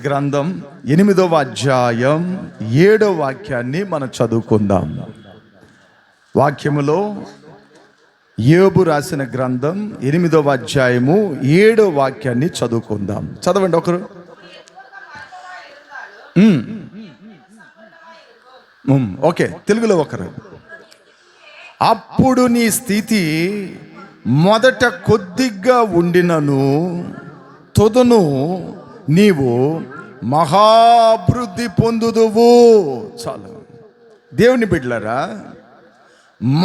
గ్రంథం 8వ అధ్యాయం 7వ వాక్యాన్ని మనం చదువుకుందాం. వాక్యములో యోబు రాసిన గ్రంథం 8వ అధ్యాయము 7వ వాక్యాన్ని చదువుకుందాం. చదవండి ఒకరు. ఓకే, తెలుగులో ఒకరు. అప్పుడు నీ స్థితి మొదట కొద్దిగా ఉండినను తుదను నీవు మహాభివృద్ధి పొందుదువు. చాలు దేవుని బిడ్డలారా,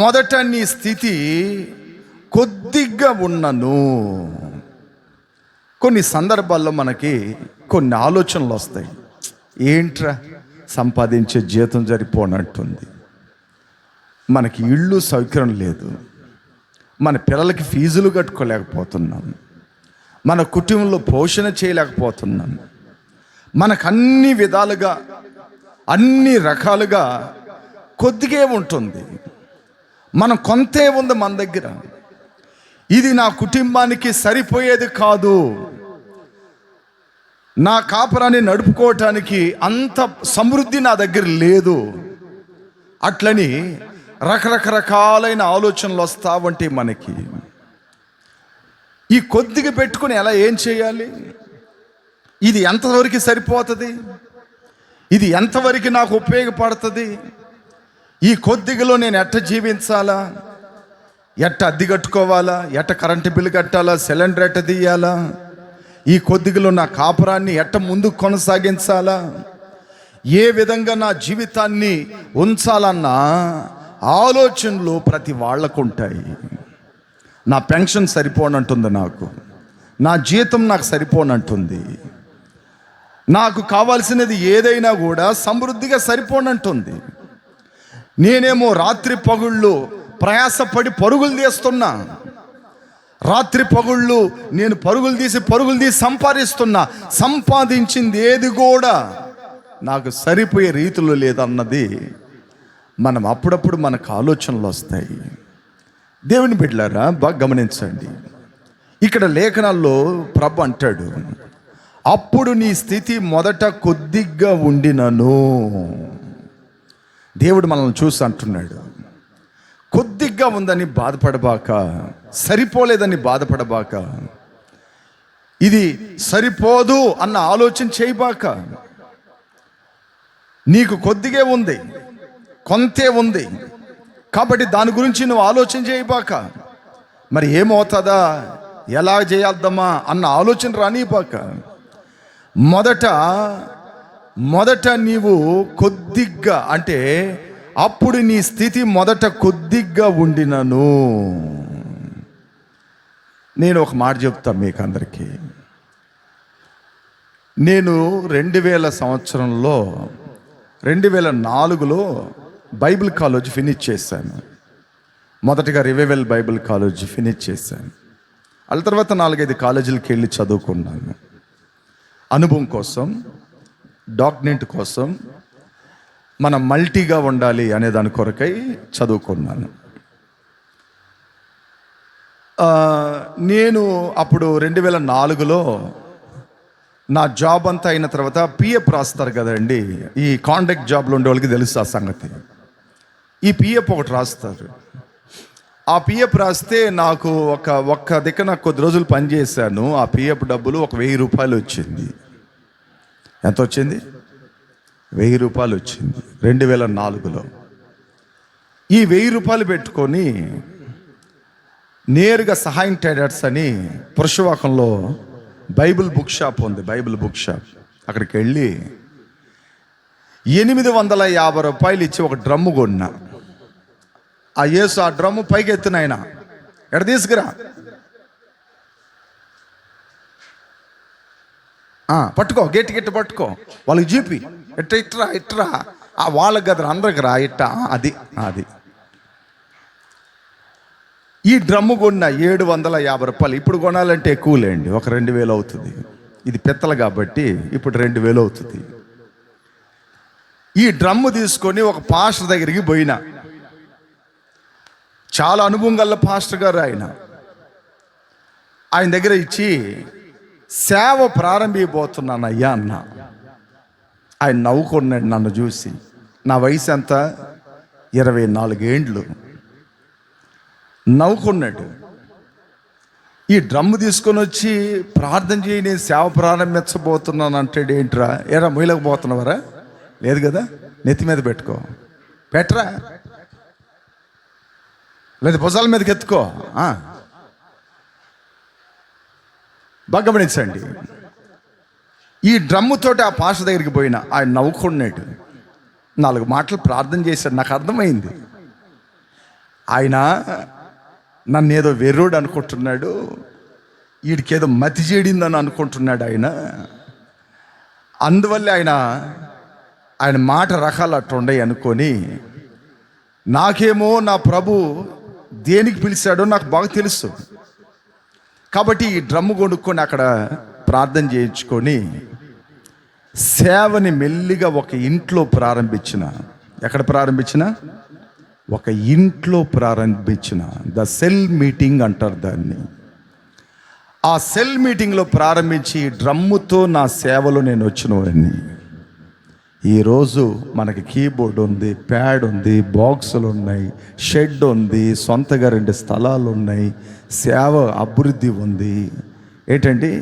మొదట నీ స్థితి కొద్దిగా ఉన్నను. కొన్ని సందర్భాల్లో మనకి కొన్ని ఆలోచనలు వస్తాయి. ఏంట్రా సంపాదించే జీతం సరిపోనట్టుంది, మనకి ఇళ్ళు సౌకర్యం లేదు, మన పిల్లలకి ఫీజులు కట్టుకోలేకపోతున్నాం, మన కుటుంబంలో పోషణ చేయలేకపోతున్నాం, మనకు అన్ని విధాలుగా అన్ని రకాలుగా కొద్దిగే ఉంటుంది, మనం కొంతే ఉంది మన దగ్గర. ఇది నా కుటుంబానికి సరిపోయేది కాదు, నా కాపురాన్ని నడుపుకోవటానికి అంత సమృద్ధి నా దగ్గర లేదు. అట్లని రకరకాలైన ఆలోచనలు వస్తావంటే మనకి ఈ కొద్దిగా పెట్టుకుని ఎలా ఏం చేయాలి, ఇది ఎంతవరకు సరిపోతుంది, ఇది ఎంతవరకు నాకు ఉపయోగపడుతుంది, ఈ కొద్దిగలో నేను ఎట్ట జీవించాలా, ఎట్ట అద్దె కట్టుకోవాలా, ఎట్ట కరెంటు బిల్లు కట్టాలా, సిలిండర్ ఎట్ట తీయాలా, ఈ కొద్దిగలో నా కాపురాన్ని ఎట్ట ముందుకు కొనసాగించాలా, ఏ విధంగా నా జీవితాన్ని ఉంచాలన్న ఆలోచనలు ప్రతి వాళ్ళకు ఉంటాయి. నా పెన్షన్ సరిపోనంటుంది, నాకు నా జీతం నాకు సరిపోనంటుంది, నాకు కావాల్సినది ఏదైనా కూడా సమృద్ధిగా సరిపోనంటుంది. నేనేమో రాత్రి పగుళ్ళు ప్రయాసపడి పరుగులు తీస్తున్నా, రాత్రి పగుళ్ళు నేను పరుగులు తీసి సంపాదిస్తున్నా, సంపాదించింది ఏది కూడా నాకు సరిపోయే రీతిలో లేదన్నది మనం అప్పుడప్పుడు మనకు ఆలోచనలు వస్తాయి. దేవుని బిడ్డలారా, బాగా గమనించండి. ఇక్కడ లేఖనాల్లో ప్రభు అంటాడు, అప్పుడు నీ స్థితి మొదట కొద్దిగా ఉండినను. దేవుడు మనల్ని చూసి అంటున్నాడు, కొద్దిగా ఉందని బాధపడబాక, సరిపోలేదని బాధపడబాక, ఇది సరిపోదు అన్న ఆలోచన చేయబాక. నీకు కొద్దిగే ఉంది, కొంతే ఉంది కాబట్టి దాని గురించి నువ్వు ఆలోచన చేయబాక. మరి ఏమవుతుందా, ఎలా చేయాలమ్మా అన్న ఆలోచన రానిబాక. మొదట నీవు కొద్దిగా, అంటే అప్పుడు నీ స్థితి మొదట కొద్దిగా ఉండినను. నేను ఒక మాట చెప్తాను మీకు అందరికీ. నేను 2004లో బైబిల్ కాలేజ్ ఫినిష్ చేశాను. మొదటగా రివైవల్ బైబిల్ కాలేజ్ ఫినిష్ చేశాను. ఆ తర్వాత 4-5 కాలేజీలకు వెళ్ళి చదువుకున్నాను. అనుభవం కోసం, డాక్యుమెంట్ కోసం, మనం మల్టీగా ఉండాలి అనే దాని కొరకై చదువుకున్నాను. నేను అప్పుడు 2004లో నా జాబ్ అంతా అయిన తర్వాత పిఎఫ్ రాస్తారు కదండి, ఈ కాంట్రాక్ట్ జాబ్లో ఉండే వాళ్ళకి తెలుసు ఆ సంగతి. ఈ పిఎఫ్ ఒకటి రాస్తారు. ఆ పిఎఫ్ రాస్తే నాకు ఒక్క దిక్కున కొద్ది రోజులు పనిచేశాను. ఆ పిఎఫ్ డబ్బులు ఒక 1000 రూపాయలు వచ్చింది. ఎంత వచ్చింది? 1000 రూపాయలు వచ్చింది 2004లో. ఈ 1000 రూపాయలు పెట్టుకొని నేరుగా సహాయం ట్రేడర్స్ అని పురుషవాకంలో బైబిల్ బుక్ షాప్ ఉంది, బైబిల్ బుక్ షాప్. అక్కడికి వెళ్ళి 850 రూపాయలు ఇచ్చి ఒక డ్రమ్ము కొన్నా. ఆ డ్రమ్ము పైకి ఎత్తున ఆయన ఎడ తీసుకురా, పట్టుకో, గట్టి పట్టుకో, వాళ్ళకి చూపి, ఇట్రా వాళ్ళకి గదరా, అందరికి రా, అది ఈ డ్రమ్ము కొన్న 750 రూపాయలు. ఇప్పుడు కొనాలంటే ఎక్కువలేండి, ఒక 2000 అవుతుంది. ఇది పిత్తలు కాబట్టి ఇప్పుడు 2000 అవుతుంది. ఈ డ్రమ్ము తీసుకొని ఒక పాస్టర్ దగ్గరికి పోయినా. చాలా అనుభవం గల పాస్టర్ గారు ఆయన దగ్గర ఇచ్చి, సేవ ప్రారంభించబోతున్నానయ్యా అన్న. ఆయన నవ్వుకున్నాడు నన్ను చూసి. నా వయసు ఎంత? 24 ఏండ్లు. నవ్వుకున్నాడు. ఈ డ్రమ్ము తీసుకొని వచ్చి ప్రార్థన చేయి, నేను సేవ ప్రారంభించబోతున్నాను అంటాడు. ఏంట్రా, ఎరా మొయ్యలేకపోతున్నావరా? లేదు కదా, నెత్తి మీద పెట్టుకో, పెట్టరా, లేదా భుజాల మీదకి ఎత్తుకో. బాగా గమనించండి. ఈ డ్రమ్ముతోటి ఆ పాష దగ్గరికి పోయిన ఆయన నవ్వుకున్నాడు. 4 మాటలు ప్రార్థన చేశాడు. నాకు అర్థమైంది, ఆయన నన్ను ఏదో వెర్రోడు అనుకుంటున్నాడు, వీడికేదో మతి చేడిందని అనుకుంటున్నాడు ఆయన. అందువల్ల ఆయన మాట రకాలు అట్టుండయి అనుకొని, నాకేమో నా ప్రభు దేనికి పిలిచాడో నాకు బాగా తెలుసు. కాబట్టి ఈ డ్రమ్ము కొనుక్కొని అక్కడ ప్రార్థన చేయించుకొని సేవని మెల్లిగా ఒక ఇంట్లో ప్రారంభించిన. ఎక్కడ ప్రారంభించిన? ఒక ఇంట్లో ప్రారంభించిన. ద సెల్ మీటింగ్ అంటారు దాన్ని. ఆ సెల్ మీటింగ్లో ప్రారంభించి డ్రమ్ముతో నా సేవలో నేను వచ్చినవాడిని. ఈరోజు మనకి కీబోర్డ్ ఉంది, ప్యాడ్ ఉంది, బాక్సులు ఉన్నాయి, షెడ్ ఉంది, సొంతగా 2 స్థలాలు ఉన్నాయి, సేవ అభివృద్ధి ఉంది. ఏంటండి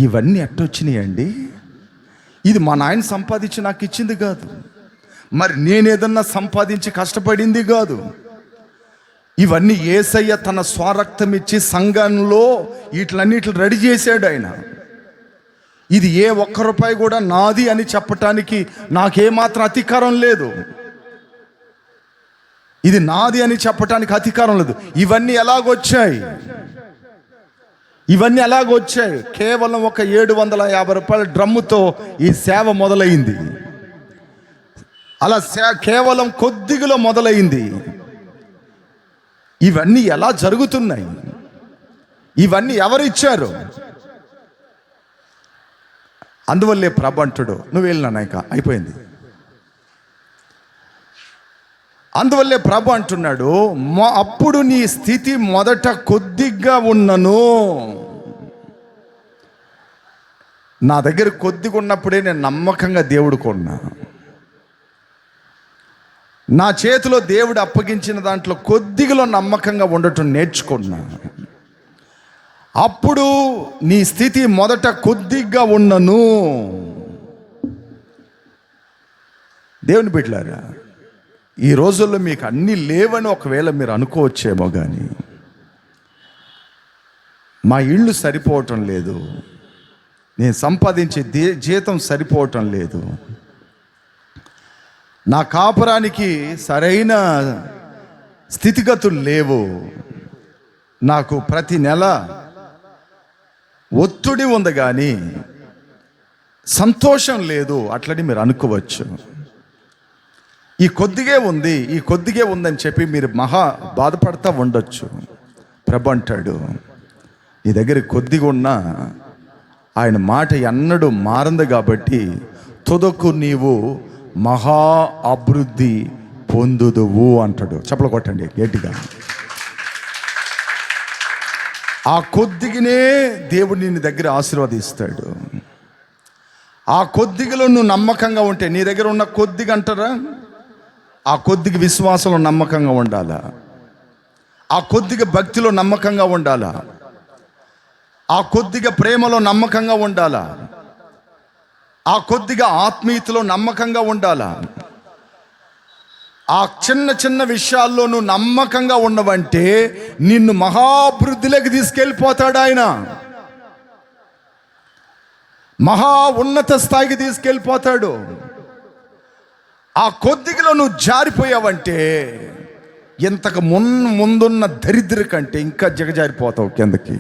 ఇవన్నీ ఎట్టొచ్చినాయండి? ఇది మా నాయన సంపాదించి నాకు ఇచ్చింది కాదు, మరి నేనేదన్నా సంపాదించి కష్టపడింది కాదు. ఇవన్నీ యేసయ్య తన స్వరక్తం ఇచ్చి సంఘంలో వీటిలన్నిటిని రెడీ చేశాడు ఆయన. ఇది ఏ ఒక్క రూపాయి కూడా నాది అని చెప్పటానికి నాకేమాత్రం అధికారం లేదు. ఇది నాది అని చెప్పటానికి అధికారం లేదు. ఇవన్నీ ఎలాగొచ్చాయి? కేవలం ఒక 750 రూపాయల డ్రమ్ముతో ఈ సేవ మొదలైంది. అలా కేవలం కొద్దిగా మొదలైంది. ఇవన్నీ ఎలా జరుగుతున్నాయి? ఇవన్నీ ఎవరిచ్చారు? అందువల్లే ప్రభు అంటుడు, నువ్వు వెళ్ళినా నాయక అయిపోయింది. అందువల్లే ప్రభు అంటున్నాడు, అప్పుడు నీ స్థితి మొదట కొద్దిగా ఉన్నను. నా దగ్గర కొద్దిగా ఉన్నప్పుడే నేను నమ్మకంగా దేవుడు కొన్నా. నా చేతిలో దేవుడు అప్పగించిన దాంట్లో కొద్దిగా నమ్మకంగా ఉండటం నేర్చుకున్నా. అప్పుడు నీ స్థితి మొదట కొద్దిగా ఉన్నను. దేవుని బిడ్డలారా, ఈ రోజుల్లో మీకు అన్నీ లేవని ఒకవేళ మీరు అనుకోవచ్చేమో, కానీ మా ఇళ్ళు సరిపోవటం లేదు, నేను సంపాదించే జీతం సరిపోవటం లేదు, నా కాపురానికి సరైన స్థితిగతులు లేవు, నాకు ప్రతి నెల ఒత్తిడి ఉంది కానీ సంతోషం లేదు, అట్లని మీరు అనుకోవచ్చు. ఈ కొద్దిగే ఉందని చెప్పి మీరు మహా బాధపడతా ఉండొచ్చు. ప్రభు అంటాడు, నీ దగ్గర కొద్దిగా ఉన్నా ఆయన మాట ఎన్నడూ మారంది కాబట్టి తుదకు నీవు మహా అభివృద్ధి పొందుదువు అంటాడు. చప్పలు కొట్టండి గట్టిగా. ఆ కొద్దిగానే దేవుడు నిన్ను దగ్గర ఆశీర్వదిస్తాడు. ఆ కొద్దిగలో నువ్వు నమ్మకంగా ఉంటే, నీ దగ్గర ఉన్న కొద్దిగా అంటారా, ఆ కొద్దిగా విశ్వాసంలో నమ్మకంగా ఉండాలా, ఆ కొద్దిగా భక్తిలో నమ్మకంగా ఉండాలా, ఆ కొద్దిగా ప్రేమలో నమ్మకంగా ఉండాలా, ఆ కొద్దిగా ఆత్మీయతలో నమ్మకంగా ఉండాలా. ఆ చిన్న చిన్న విషయాల్లో నువ్వు నమ్మకంగా ఉన్నవంటే నిన్ను మహాభివృద్ధిలోకి తీసుకెళ్ళిపోతాడు ఆయన. మహా ఉన్నత స్థాయికి తీసుకెళ్ళిపోతాడు. ఆ కొద్దిగలో నువ్వు జారిపోయావంటే ఇంతకు ముందున్న దరిద్ర కంటే ఇంకా దిగజారిపోతావు కిందకి.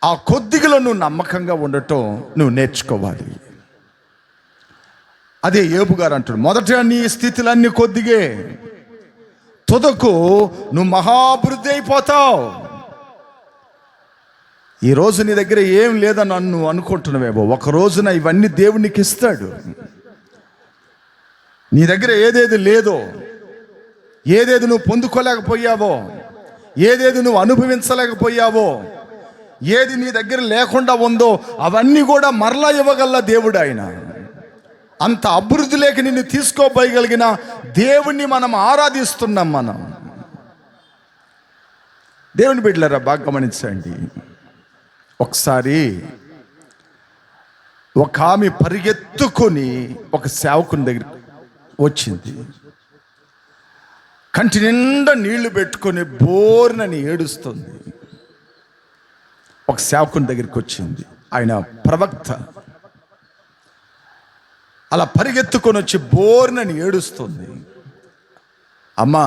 ఆ కొద్దిగలో నువ్వు నమ్మకంగా ఉండటం నువ్వు నేర్చుకోవాలి. అదే యోబు గారు అంటాడు, మొదట నీ స్థితులన్నీ కొద్దిగే, తుదకు నువ్వు మహాభివృద్ధి అయిపోతావు. ఈరోజు నీ దగ్గర ఏం లేదని నన్ను అనుకుంటున్నావేమో, ఒక రోజున ఇవన్నీ దేవునికి ఇస్తాడు. నీ దగ్గర ఏదేది లేదో, ఏదేది నువ్వు పొందుకోలేకపోయావో, ఏదేది నువ్వు అనుభవించలేకపోయావో, ఏది నీ దగ్గర లేకుండా ఉందో అవన్నీ కూడా మరలా ఇవ్వగల దేవుడు ఆయన. అంత అభివృద్ధి లేక నిన్ను తీసుకోపోయగలిగిన దేవుణ్ణి మనం ఆరాధిస్తున్నాం. మనం దేవుని బిడ్డలారా బాగా గమనించండి. ఒకసారి ఒక ఆమె పరిగెత్తుకొని ఒక సేవకుని దగ్గర వచ్చింది. కంటి నిండా నీళ్లు పెట్టుకొని బోర్నని ఏడుస్తుంది. ఒక సేవకుని దగ్గరికి వచ్చింది, ఆయన ప్రవక్త. అలా పరిగెత్తుకొని వచ్చి బోర్నని ఏడుస్తుంది. అమ్మా,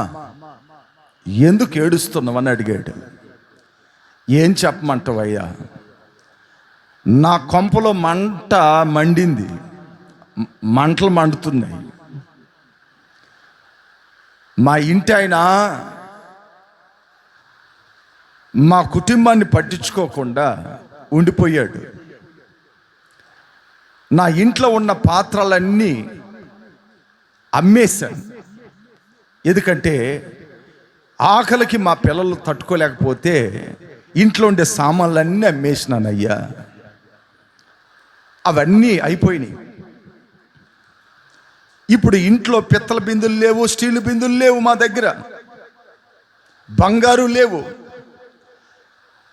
ఎందుకు ఏడుస్తున్నావని అడిగాడు. ఏం చెప్పమంటావయ్యా, నా కొంపలో మంట మండింది, మంటలు మండుతున్నాయి. మా ఇంటి ఆయన మా కుటుంబాన్ని పట్టించుకోకుండా ఉండిపోయాడు. నా ఇంట్లో ఉన్న పాత్రలన్నీ అమ్మేశాను. ఎందుకంటే ఆకలికి మా పిల్లలు తట్టుకోలేకపోతే ఇంట్లో ఉండే సామాన్లన్నీ అమ్మేసినానయ్యా. అవన్నీ అయిపోయినాయి. ఇప్పుడు ఇంట్లో పిత్తల బిందులు లేవు, స్టీల్ బిందులు లేవు, మా దగ్గర బంగారు లేవు,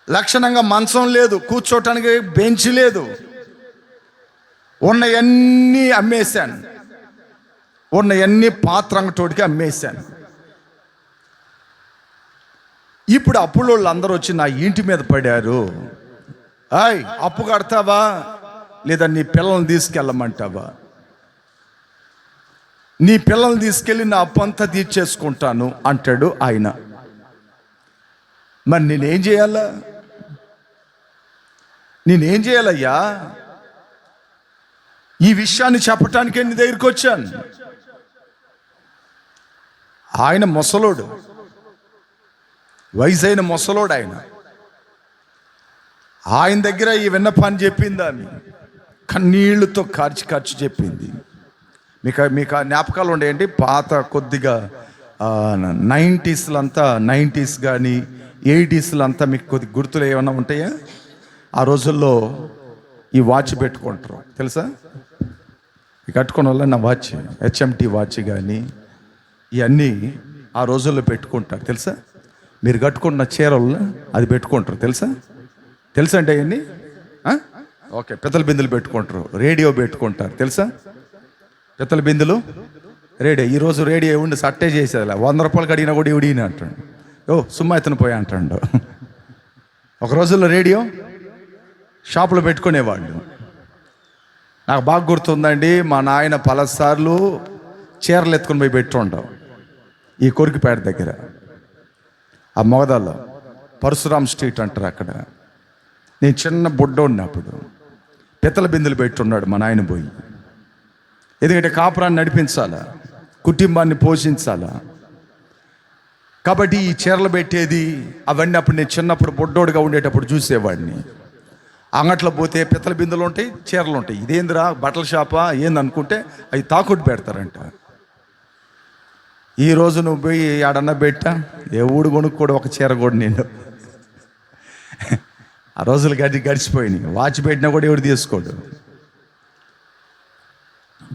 లక్షణంగా మంచం లేదు, కూర్చోటానికి బెంచ్ లేదు. ఉన్నవన్నీ అమ్మేశాను, ఉన్నవన్నీ పాత్ర అంగటోడికి అమ్మేశాను. ఇప్పుడు అప్పుల వాళ్ళు అందరూ వచ్చి నా ఇంటి మీద పడారు. ఆయ్, అప్పు కడతావా లేదా నీ పిల్లల్ని తీసుకెళ్ళమంటావా? నీ పిల్లల్ని తీసుకెళ్ళి నా అప్పు అంతా తీర్చేసుకుంటాను అంటాడు ఆయన. మరి నేనేం చేయాలా? నేనేం చేయాలయ్యా? ఈ విషయాన్ని చెప్పటానికే నీ దగ్గరికి వచ్చాను. ఆయన ముసలోడు, వయసైన ముసలోడు. ఆయన దగ్గర ఈ విన్నపాన్ని చెప్పింది ఆమె, కన్నీళ్లతో కార్చి చెప్పింది. మీకు ఆ జ్ఞాపకాలు ఉండేయండి, పాత కొద్దిగా 90s కానీ 80s మీకు కొద్ది గుర్తులు ఏమైనా ఉంటాయా? ఆ రోజుల్లో ఈ వాచ్ పెట్టుకుంటారు, తెలుసా? ఈ కట్టుకున్న వల్ల నా వాచ్, HMT వాచ్ కానీ ఇవన్నీ ఆ రోజుల్లో పెట్టుకుంటారు, తెలుసా? మీరు కట్టుకున్న చీరల్లో అది పెట్టుకుంటారు, తెలుసా అంటే అవన్నీ? ఓకే, పిత్తల బిందులు పెట్టుకుంటారు, రేడియో పెట్టుకుంటారు, తెలుసా? పిత్తల బిందులు, రేడియో. ఈరోజు రేడియో ఉండి సట్టే చేసేది, 100 రూపాయలు అడిగినా కూడా ఇవిడిని అంటాడు. సుమ్మా ఎత్తన పోయా అంటాడు. ఒక రోజుల్లో రేడియో షాపులో పెట్టుకునేవాళ్ళు. నాకు బాగా గుర్తుందండి, మా నాయన పలసార్లు చీరలు ఎత్తుకొని పోయి పెట్టుండవు ఈ కొరికిపేట దగ్గర, ఆ మొగదాల్లో పరశురామ్ స్ట్రీట్ అంటారు అక్కడ. నేను చిన్న బుడ్డ ఉన్నప్పుడు పిత్తల బిందులు పెట్టున్నాడు మా నాయన పోయి. ఎందుకంటే కాపురాన్ని నడిపించాలా, కుటుంబాన్ని పోషించాలా. కాబట్టి ఈ చీరలు పెట్టేది అవన్నీ అప్పుడు నేను చిన్నప్పుడు బుడ్డోడుగా ఉండేటప్పుడు చూసేవాడిని. అంగట్లో పోతే పిత్తల బిందులు ఉంటాయి, చీరలు ఉంటాయి. ఇదేందిరా బట్టల షాపా ఏందనుకుంటే అవి తాకుట్టు పెడతారంట. ఈరోజు నువ్వు పోయి ఆడన్నా పెట్టా, ఏ ఊడు కొనుక్కోడు ఒక చీర కూడా నేను. ఆ రోజులు గడిచిపోయినాయి. వాచ్ పెట్టినా కూడా ఎవడు తీసుకోడు.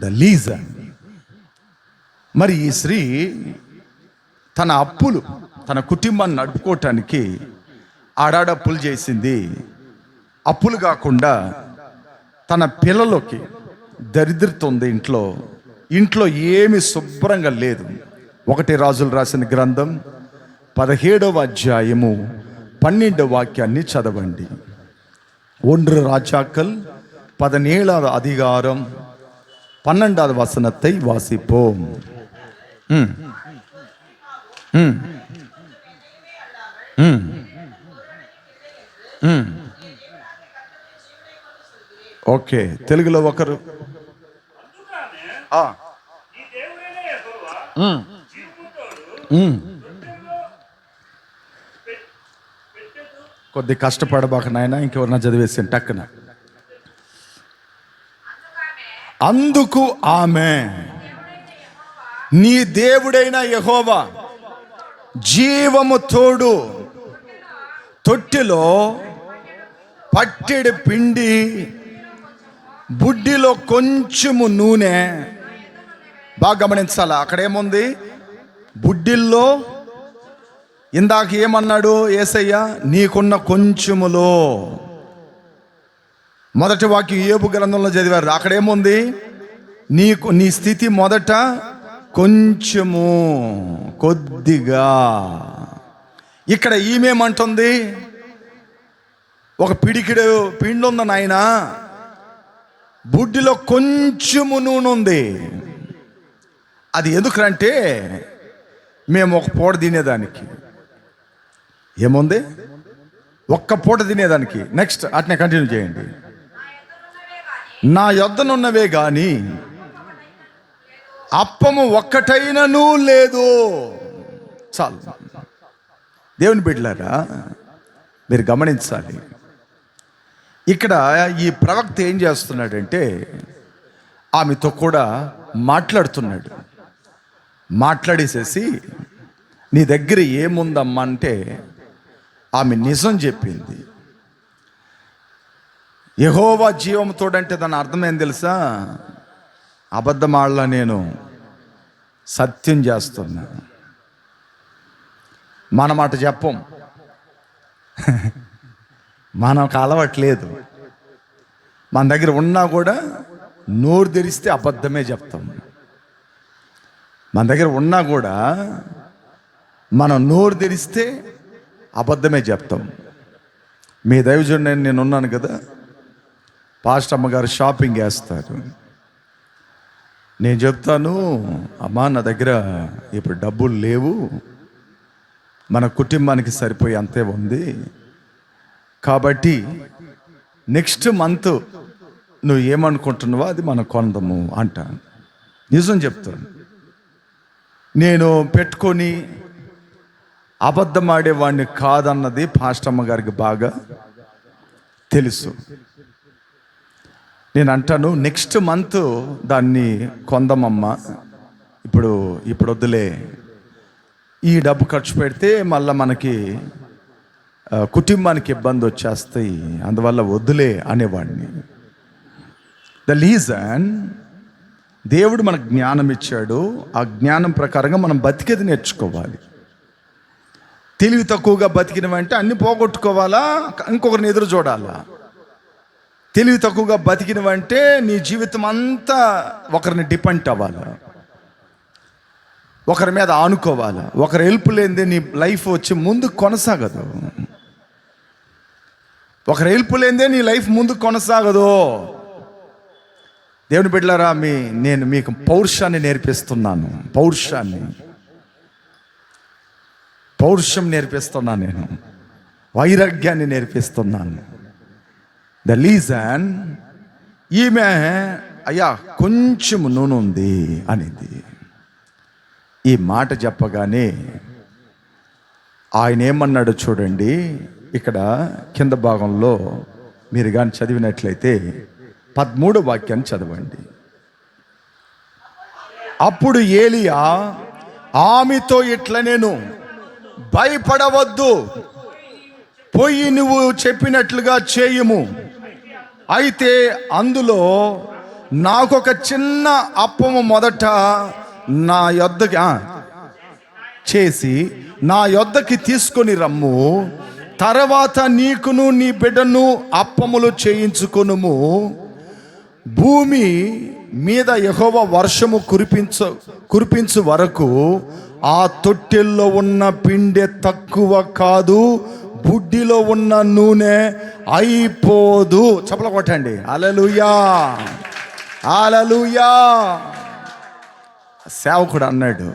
The lesson. మరి ఈ స్త్రీ తన అప్పులు, తన కుటుంబాన్ని నడుపుకోవటానికి ఆడాడప్పులు చేసింది. అప్పులు కాకుండా తన పిల్లలకి దరిద్రత ఉంది ఇంట్లో ఏమి శుభ్రంగా లేదు. 1 రాజులు రాసిన గ్రంథం 17వ అధ్యాయము 12వ వాక్యాన్ని చదవండి. 1 ராஜாக்கள் 17వ அதிகாரம் 12వ వచనத்தை வாசிப்போம். ఓకే, తెలుగులో ఒకరు కొద్ది కష్టపడబాక నాయన, ఇంకెవరన్నా చదివేసాను టక్కున. అందుకు ఆమె, నీ దేవుడైన యెహోవా జీవము తోడు తొట్టిలో పట్టెడు పిండి, బుడ్డిలో కొంచెము నూనె. బాగా గమనించాలా, అక్కడేముంది? బుడ్డిల్లో ఇందాక ఏమన్నాడు యేసయ్య? నీకున్న కొంచెములో. మొదటి వాక్యం యోబు గ్రంథంలో చదివారు. అక్కడేముంది? నీ స్థితి మొదట కొంచెము, కొద్దిగా. ఇక్కడ ఈమెమంటుంది? ఒక పిడికిడు పిండి ఉంది నాయన, బుడ్డిలో కొంచెము నూనె ఉంది. అది ఎందుకంటే మేము ఒక పూట తినేదానికి. ఏముంది? ఒక్క పూట తినేదానికి. నెక్స్ట్ అట్నే కంటిన్యూ చేయండి. నా యొద్దనున్నవే గాని అప్పము ఒక్కటైనను లేదు. చాలు. దేవుని బిడ్డలారా, మీరు గమనించాలి. ఇక్కడ ఈ ప్రవక్త ఏం చేస్తున్నాడంటే ఆమెతో కూడా మాట్లాడుతున్నాడు. మాట్లాడేసేసి నీ దగ్గర ఏముందమ్మా అంటే ఆమె నిజం చెప్పింది. యెహోవా జీవంతోడంటే దాని అర్థం తెలుసా? అబద్ధమాడలా, నేను సత్యం చేస్తున్నా. మన మాట చెప్పం, మనకు అలవాట్లేదు. మన దగ్గర ఉన్నా కూడా నోరు తెరిస్తే అబద్ధమే చెప్తాం. మన దగ్గర ఉన్నా కూడా మనం నోరు తెరిస్తే అబద్ధమే చెప్తాం. మీ దైవజనుడు నేను ఉన్నాను కదా, పాస్టర్ అమ్మగారు షాపింగ్ చేస్తారు. నేను చెప్తాను, అమ్మా నా దగ్గర ఇప్పుడు డబ్బులు లేవు, మన కుటుంబానికి సరిపోయి అంతే ఉంది, కాబట్టి నెక్స్ట్ మంత్ నువ్వు ఏమనుకుంటున్నావో అది మనం కొందాము అంటాను. నిజం చెప్తాను. నేను పెట్టుకొని అబద్ధం ఆడేవాడిని కాదన్నది పాస్టమ్మ గారికి బాగా తెలుసు. నేను అంటాను, నెక్స్ట్ మంత్ దాన్ని కొందామమ్మా, ఇప్పుడు వద్దులే, ఈ డబ్బు ఖర్చు పెడితే మళ్ళీ మనకి కుటుంబానికి ఇబ్బంది వచ్చేస్తాయి, అందువల్ల వద్దులే అనేవాడిని. ద రీజన్, దేవుడు మనకు జ్ఞానం ఇచ్చాడు. ఆ జ్ఞానం ప్రకారంగా మనం బతికేది నేర్చుకోవాలి. తెలివి తక్కువగా బతికినవంటే అన్ని పోగొట్టుకోవాలా, ఇంకొకరిని ఎదురు చూడాలా? తెలివి తక్కువగా బతికినవంటే నీ జీవితం అంతా ఒకరిని డిపెండ్ అవ్వాలా, ఒకరి మీద ఆనుకోవాలా. ఒకరి హెల్ప్ లేనిదే నీ లైఫ్ వచ్చి ముందు కొనసాగదు. ఒకరి హెల్ప్ లేనిదే నీ లైఫ్ ముందు కొనసాగదు. దేవుని బిడ్డలారా, నేను మీకు పౌరుషాన్ని నేర్పిస్తున్నాను. పౌరుషం నేర్పిస్తున్నాను. నేను వైరాగ్యాన్ని నేర్పిస్తున్నాను. ద రీజన్, ఈమె అయ్యా కొంచెం నూనె ఉంది అనేది. ఈ మాట చెప్పగానే ఆయన ఏమన్నాడు చూడండి. ఇక్కడ కింద భాగంలో మీరు కానీ చదివినట్లయితే 13వ వాక్యాన్ని చదవండి. అప్పుడు ఏలియా ఆమెతో ఇట్లా, నేను భయపడవద్దు, పోయి నువ్వు చెప్పినట్లుగా చేయుము. అయితే అందులో నాకొక చిన్న అప్పము మొదట నా యొద్దకి చేసి నా యొద్దకి తీసుకొని రమ్ము, తర్వాత నీకును నీ బిడ్డను అప్పములు చేయించుకొనుము. భూమి మీద యెహోవా వర్షము కురిపించు వరకు ఆ తొట్టెల్లో ఉన్న పిండి తక్కువ కాదు, బుడ్డిలో ఉన్న నూనె అయిపోదు. చప్పలు కొట్టండి. హల్లెలూయా, హల్లెలూయా. సేవకుడు అన్నాడు,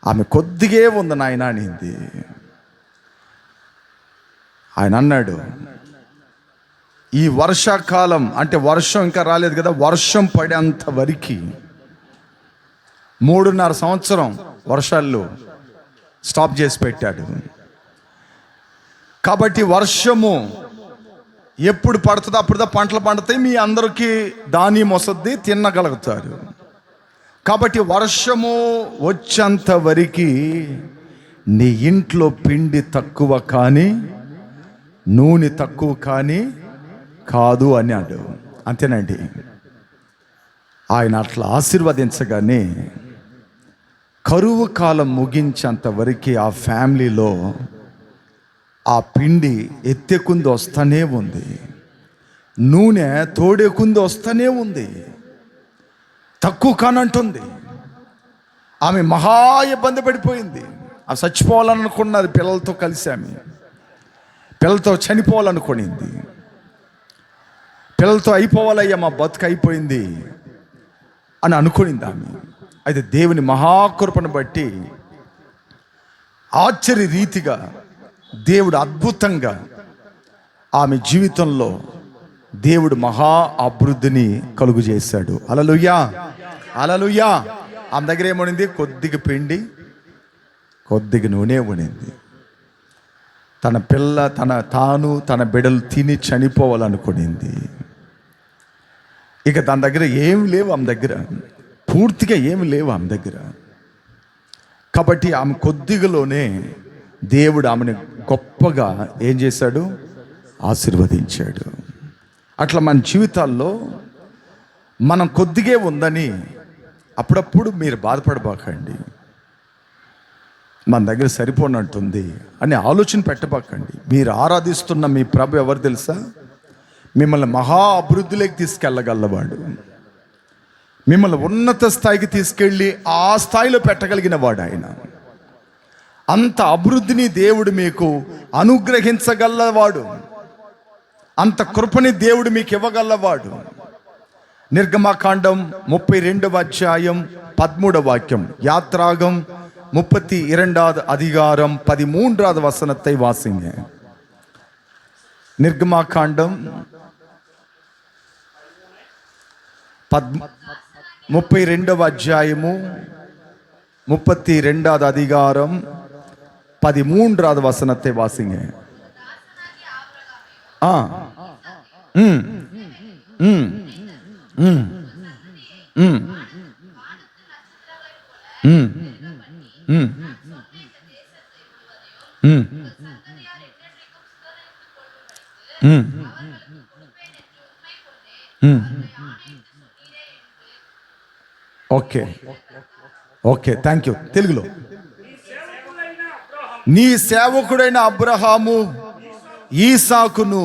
ఆమె కొద్దిగే ఉంది నాయన అనింది. ఆయన అన్నాడు, ఈ వర్షాకాలం అంటే వర్షం ఇంకా రాలేదు కదా, వర్షం పడేంత వరకు 3.5 సంవత్సరం వర్షాలు స్టాప్ చేసి పెట్టాడు. కాబట్టి వర్షము ఎప్పుడు పడుతుందో అప్పుడుదా పంటలు పండుతాయి, మీ అందరికీ ధాన్యం వస్తుంది, తినగలుగుతారు. కాబట్టి వర్షము వచ్చేంత వరకు నీ ఇంట్లో పిండి తక్కువ కానీ నూనె తక్కువ కానీ కాదు అన్నాడు. అంతేనండి. ఆయన అట్లా ఆశీర్వదించగానే కరువు కాలం ముగించేంత వరకు ఆ ఫ్యామిలీలో ఆ పిండి ఎత్తెకుంది వస్తూనే ఉంది, నూనె తోడేకుంది వస్తూనే ఉంది, తక్కువ కానంటుంది. ఆమె మహా ఇబ్బంది పడిపోయింది. ఆ చచ్చిపోవాలనుకున్నది, పిల్లలతో కలిసి ఆమె పిల్లలతో చనిపోవాలనుకునింది. పిల్లలతో అయిపోవాలయ్యా, మా బతుకు అయిపోయింది అని అనుకునింది ఆమె. అయితే దేవుని మహాకృపను బట్టి ఆశ్చర్య రీతిగా దేవుడు అద్భుతంగా ఆమె జీవితంలో దేవుడు మహా అభివృద్ధిని కలుగు చేశాడు. హల్లెలూయా, హల్లెలూయా. ఆమె దగ్గర ఏమనింది? కొద్దిగా పిండి, కొద్దిగా నూనె ఉనింది. తన పిల్ల తన బిడ్డలు తిని చనిపోవాలనుకునింది. ఇక దాని దగ్గర ఏమి లేవు, ఆమె దగ్గర పూర్తిగా ఏమి లేవు ఆమె దగ్గర. కాబట్టి ఆమె కొద్దిగలోనే దేవుడు ఆమెను గొప్పగా ఏం చేశాడు? ఆశీర్వదించాడు. అట్లా మన జీవితాల్లో మనం కొద్దిగే ఉందని అప్పుడప్పుడు మీరు బాధపడబాకండి. మన దగ్గర సరిపోనట్టుంది అని ఆలోచన పెట్టబాకండి. మీరు ఆరాధిస్తున్న మీ ప్రభు ఎవరు తెలుసా? మిమ్మల్ని మహా అభివృద్ధిలోకి తీసుకెళ్ళగలవాడు, మిమ్మల్ని ఉన్నత స్థాయికి తీసుకెళ్ళి ఆ స్థాయిలో పెట్టగలిగిన వాడు ఆయన. అంత అభివృద్ధిని దేవుడు మీకు అనుగ్రహించగలవాడు, అంత కృపని దేవుడు మీకు ఇవ్వగలవాడు. నిర్గమకాండం 32వ అధ్యాయం 13వ వాక్యం, యాత్రాగం 32వ అధికారం 13వ వచనத்தை వాసింగ. నిర్గమకాండం 32వ అధ్యాయము 32వ అధికారం 13వ వచనத்தை వాసింగ. Okay okay, thank you. తెలుగులో, నీ సేవకుడైన అబ్రహాము, ఈసాకును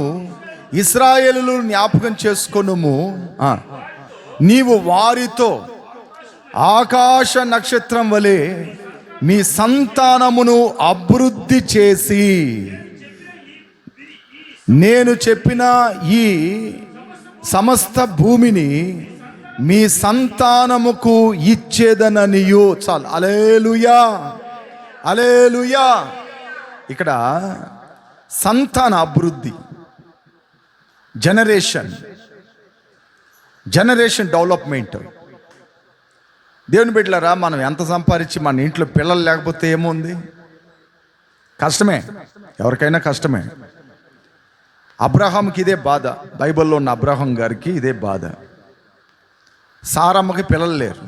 ఇశ్రాయేలును జ్ఞాపకం చేసుకొనుము. నీవు వారితో ఆకాశ నక్షత్రం వలె మీ సంతానమును అభివృద్ధి చేసి నేను చెప్పిన ఈ సమస్త భూమిని మీ సంతానముకు ఇచ్చేదననియు. చాలు. హల్లెలూయా, హల్లెలూయా. ఇక్కడ సంతాన అభివృద్ధి, జనరేషన్ డెవలప్మెంట్. దేవుని బిడ్డలారా, మనం ఎంత సంపాదించి మన ఇంట్లో పిల్లలు లేకపోతే ఏముంది? కష్టమే, ఎవరికైనా కష్టమే. అబ్రహాంకి ఇదే బాధ, బైబిల్లో ఉన్న అబ్రహాం గారికి ఇదే బాధ. సారమ్మకి పిల్లలు లేరు,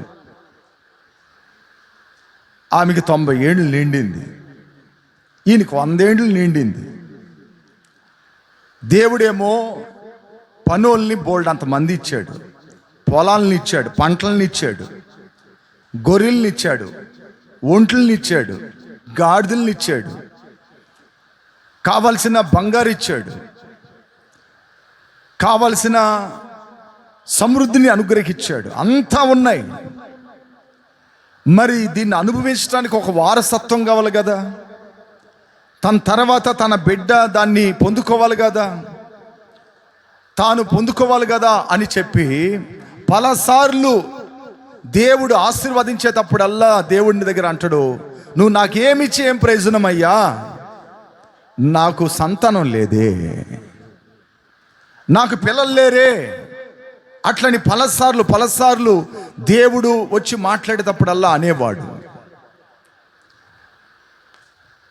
ఆమెకి 90 ఏళ్ళు నిండింది, ఈయనకి 100 ఏళ్ళు నిండింది. దేవుడేమో పనుల్ని బోల్డ్ అంతమంది ఇచ్చాడు, పొలాలని ఇచ్చాడు, పంటలను ఇచ్చాడు, గొర్రెల్ని ఇచ్చాడు, ఒంట్లని ఇచ్చాడు, గాడిదల్ని ఇచ్చాడు, కావలసిన బంగారు ఇచ్చాడు, కావలసిన సమృద్ధిని అనుగ్రహించాడు. అంతా ఉన్నాయి. మరి దీన్ని అనుభవించడానికి ఒక వారసత్వం కావాలి కదా, తన తర్వాత తన బిడ్డ దాన్ని పొందుకోవాలి కదా, తాను పొందుకోవాలి కదా అని చెప్పి పలుసార్లు దేవుడు ఆశీర్వదించేటప్పుడల్లా దేవుడిని దగ్గర అంటాడు, నువ్వు నాకేమిచ్చి ఏం ప్రయోజనం అయ్యా, నాకు సంతానం లేదే, నాకు పిల్లలు లేరే. అట్లని పలుసార్లు దేవుడు వచ్చి మాట్లాడేటప్పుడల్లా అనేవాడు.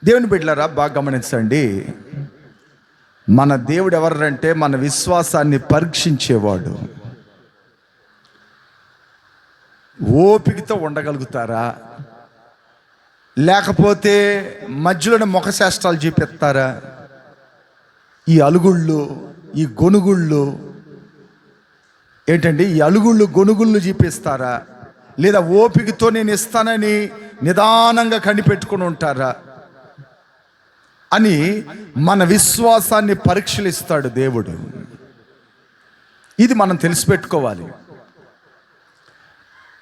దేవుని బిడ్డలారా, బాగా గమనించండి. మన దేవుడు ఎవరంటే మన విశ్వాసాన్ని పరీక్షించేవాడు. ఓపికతో ఉండగలుగుతారా, లేకపోతే మధ్యలోనే ముఖ శాస్త్రాలు చూపిస్తారా? ఈ అలుగుళ్ళు, ఈ గొనుగుళ్ళు ఏంటండి? ఈ అలుగుళ్ళు గొనుగుళ్ళు చూపిస్తారా, లేదా ఓపికతో నేను ఇస్తానని నిదానంగా కనిపెట్టుకుని ఉంటారా అని మన విశ్వాసాన్ని పరీక్షలిస్తాడు దేవుడు. ఇది మనం తెలిసిపెట్టుకోవాలి.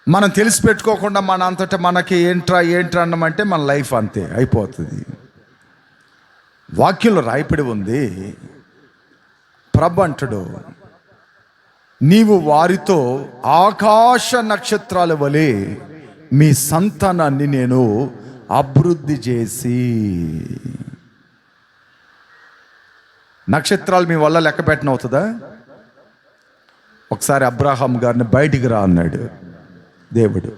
మనం తెలిసిపెట్టుకోకుండా మన అంతటా మనకి ఏంట్రా అన్నమంటే మన లైఫ్ అంతే అయిపోతుంది. వాక్యంలో రాయపడి ఉంది, ప్రభు అంటాడు, నీవు వారితో ఆకాశ నక్షత్రాల వలె మీ సంతానాన్ని నేను అభివృద్ధి చేసి. నక్షత్రాలు మీ వల్ల లెక్క పెట్టనవుతుందా? ఒకసారి అబ్రహాం గారిని బయటికి రా అన్నాడు దేవుడు.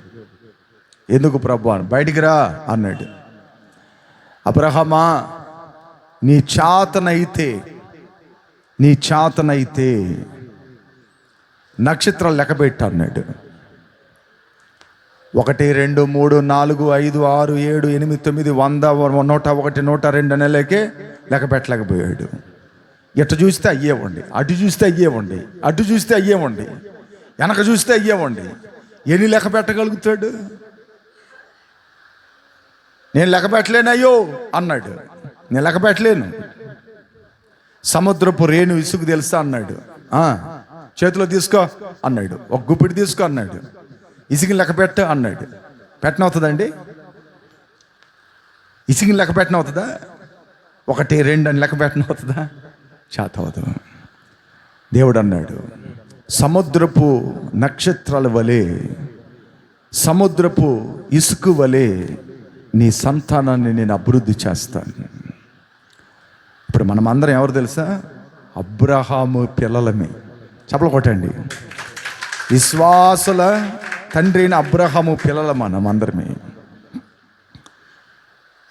ఎందుకు ప్రభు? బయటికి రా అన్నాడు. అబ్రహామా, నీ చాతనైతే నక్షత్రాలు లెక్కబెట్టు అన్నాడు. 1 2 3 4 5 6 7 8 9 100 101 102 నెలలకే లెక్క పెట్టలేకపోయాడు. ఎటు చూస్తే అయ్యేవండి, అటు చూస్తే అయ్యేవండి, అటు చూస్తే అయ్యేవండి, వెనక చూస్తే అయ్యేవండి. ఎన్ని లెక్క పెట్టగలుగుతాడు? నేను లెక్క పెట్టలేనయ్యో అన్నాడు. నేను లెక్క పెట్టలేను. సముద్రపు రేణు ఇసుకు తెలుసా అన్నాడు. చేతిలో తీసుకో అన్నాడు. ఒక గుప్పిడి తీసుకో అన్నాడు. ఇసుకని లెక్క పెట్ట అన్నాడు. పెట్టనవుతుందండి? ఇసుకని లెక్క పెట్టనవుతుందా? 1 2 అని లెక్క పెట్టనవుతుందా? చేతవదు. దేవుడు అన్నాడు, సముద్రపు నక్షత్రాల వలె, సముద్రపు ఇసుకు వలె నీ సంతానాన్ని నేను అభివృద్ధి చేస్తాను. ఇప్పుడు మనం అందరం ఎవరు తెలుసా? అబ్రహాము పిల్లలమే. చప్పలు కొట్టండి. విశ్వాసుల తండ్రి అయిన అబ్రహాము పిల్లల మనం అందరమే.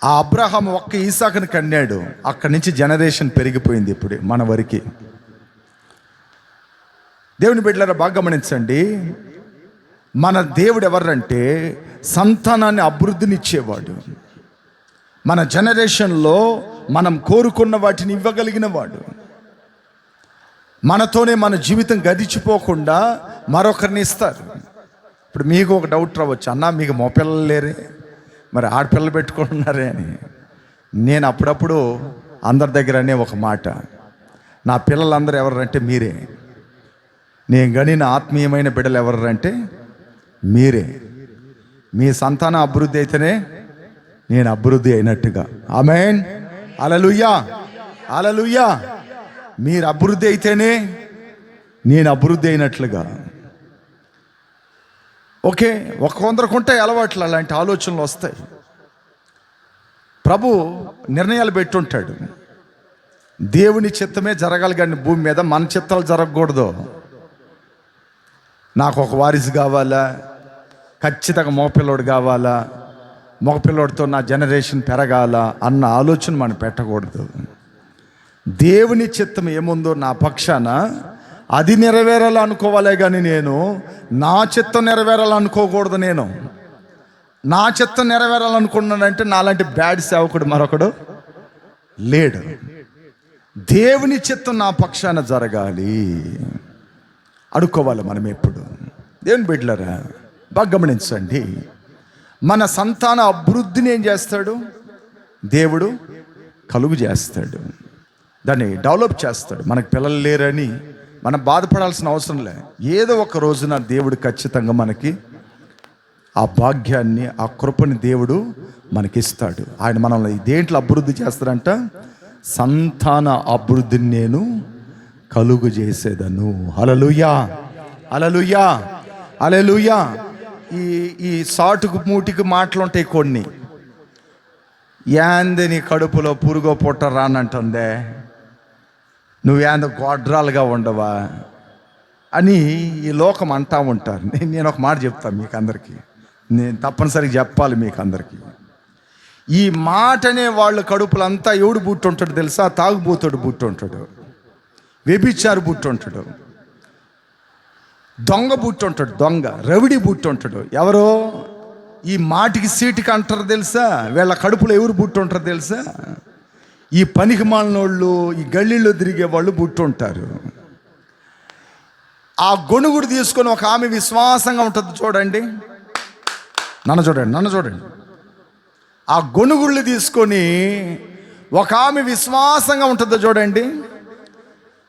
ఆ అబ్రహాము ఒక్క ఈసాకుని కన్నాడు. అక్కడి నుంచి జనరేషన్ పెరిగిపోయింది. ఇప్పుడు మన వరకు దేవుని బిడ్డలారా బాగా గమనించండి. మన దేవుడు ఎవరంటే సంతానాన్ని అభివృద్ధినిచ్చేవాడు. మన జనరేషన్లో మనం కోరుకున్న వాటిని ఇవ్వగలిగిన వాడు. మనతోనే మన జీవితం గడిచిపోకుండా మరొకరిని ఇస్తారు. ఇప్పుడు మీకు ఒక డౌట్ రావచ్చు, అన్న మీకు మగపిల్లలు లేరే, మరి ఆడపిల్లలు పెట్టుకుంటున్నారే అని. నేను అప్పుడప్పుడు అందరి దగ్గర అనే ఒక మాట, నా పిల్లలందరూ ఎవరంటే మీరే. నేను గనిన ఆత్మీయమైన బిడ్డలు ఎవరంటే మీరే. మీ సంతానం అభివృద్ధి అయితేనే నేను అభివృద్ధి అయినట్టుగా. ఆమేన్, హల్లెలూయా, హల్లెలూయా. మీరు అభివృద్ధి అయితేనే నేను అభివృద్ధి అయినట్లుగా. ఓకే, కొందరికి ఉంటాయి అలవాట్లు, అలాంటి ఆలోచనలు వస్తాయి. ప్రభు నిర్ణయాలు పెట్టుంటాడు. దేవుని చిత్తమే జరగాలి కానీ భూమి మీద మన చిత్తాలు జరగకూడదు. నాకు ఒక వారిసు కావాలా, ఖచ్చితంగా మగపిల్లోడు కావాలా, మగపిల్లోడితో నా జనరేషన్ పెరగాల అన్న ఆలోచన మనం పెట్టకూడదు. దేవుని చిత్తం ఏముందో నా పక్షాన అది నెరవేరాలనుకోవాలే కానీ నేను నా చిత్తం నెరవేరాలనుకోకూడదు. నేను నా చిత్తం నెరవేరాలనుకున్నానంటే నాలాంటి బ్యాడ్ సేవకుడు మరొకడు లేడు. దేవుని చిత్తం నా పక్షాన జరగాలి అడుక్కోవాలి మనం ఎప్పుడు. దేవుని బిడ్డలారా బాగా గమనించండి. మన సంతాన అభివృద్ధిని ఏం చేస్తాడు దేవుడు? కలుగు చేస్తాడు, దాన్ని డెవలప్ చేస్తాడు. మనకు పిల్లలు లేరని మనం బాధపడాల్సిన అవసరం లే. ఏదో ఒక రోజున దేవుడు ఖచ్చితంగా మనకి ఆ భాగ్యాన్ని, ఆ కృపని దేవుడు మనకిస్తాడు. ఆయన మనల్ని దేంట్లో అభివృద్ధి చేస్తాడంట? సంతాన అభివృద్ధిని నేను కలుగు చేసేదను. హల్లెలూయా, హల్లెలూయా, హల్లెలూయా. ఈ సాటుకు మూటికి మాటలు ఉంటాయి కొన్ని. యాంది నీ కడుపులో పురుగో పొట్ట రానంటుందే, నువ్వేందో గొడ్రాలుగా ఉండవా అని ఈ లోకం అంటూ ఉంటారు. నేను ఒక మాట చెప్తాను మీకు అందరికీ, నేను తప్పనిసరిగా చెప్పాలి మీకు అందరికీ. ఈ మాటనే వాళ్ళ కడుపులంతా ఎవడు బుట్టుంటాడు తెలుసా? తాగుబోతాడు బుట్టుంటాడు, వ్యభిచారు బుట్టుంటాడు, దొంగ బుట్టుంటాడు, దొంగ రవిడి బుట్టుంటాడు. ఎవరో ఈ మాటికి సీటుకి అంటారు తెలుసా? వీళ్ళ కడుపులో ఎవరు బుట్టుంటారు తెలుసా? ఈ పనికి మాలినోళ్ళు, ఈ గల్లీలో తిరిగే వాళ్ళు పుట్టుంటారు. ఆ గొణుగుడు తీసుకొని ఒక ఆమె విశ్వాసంగా ఉంటుంది. చూడండి, నన్ను చూడండి. ఆ గొణుగుళ్ళు తీసుకొని ఒక ఆమె విశ్వాసంగా ఉంటుందో చూడండి.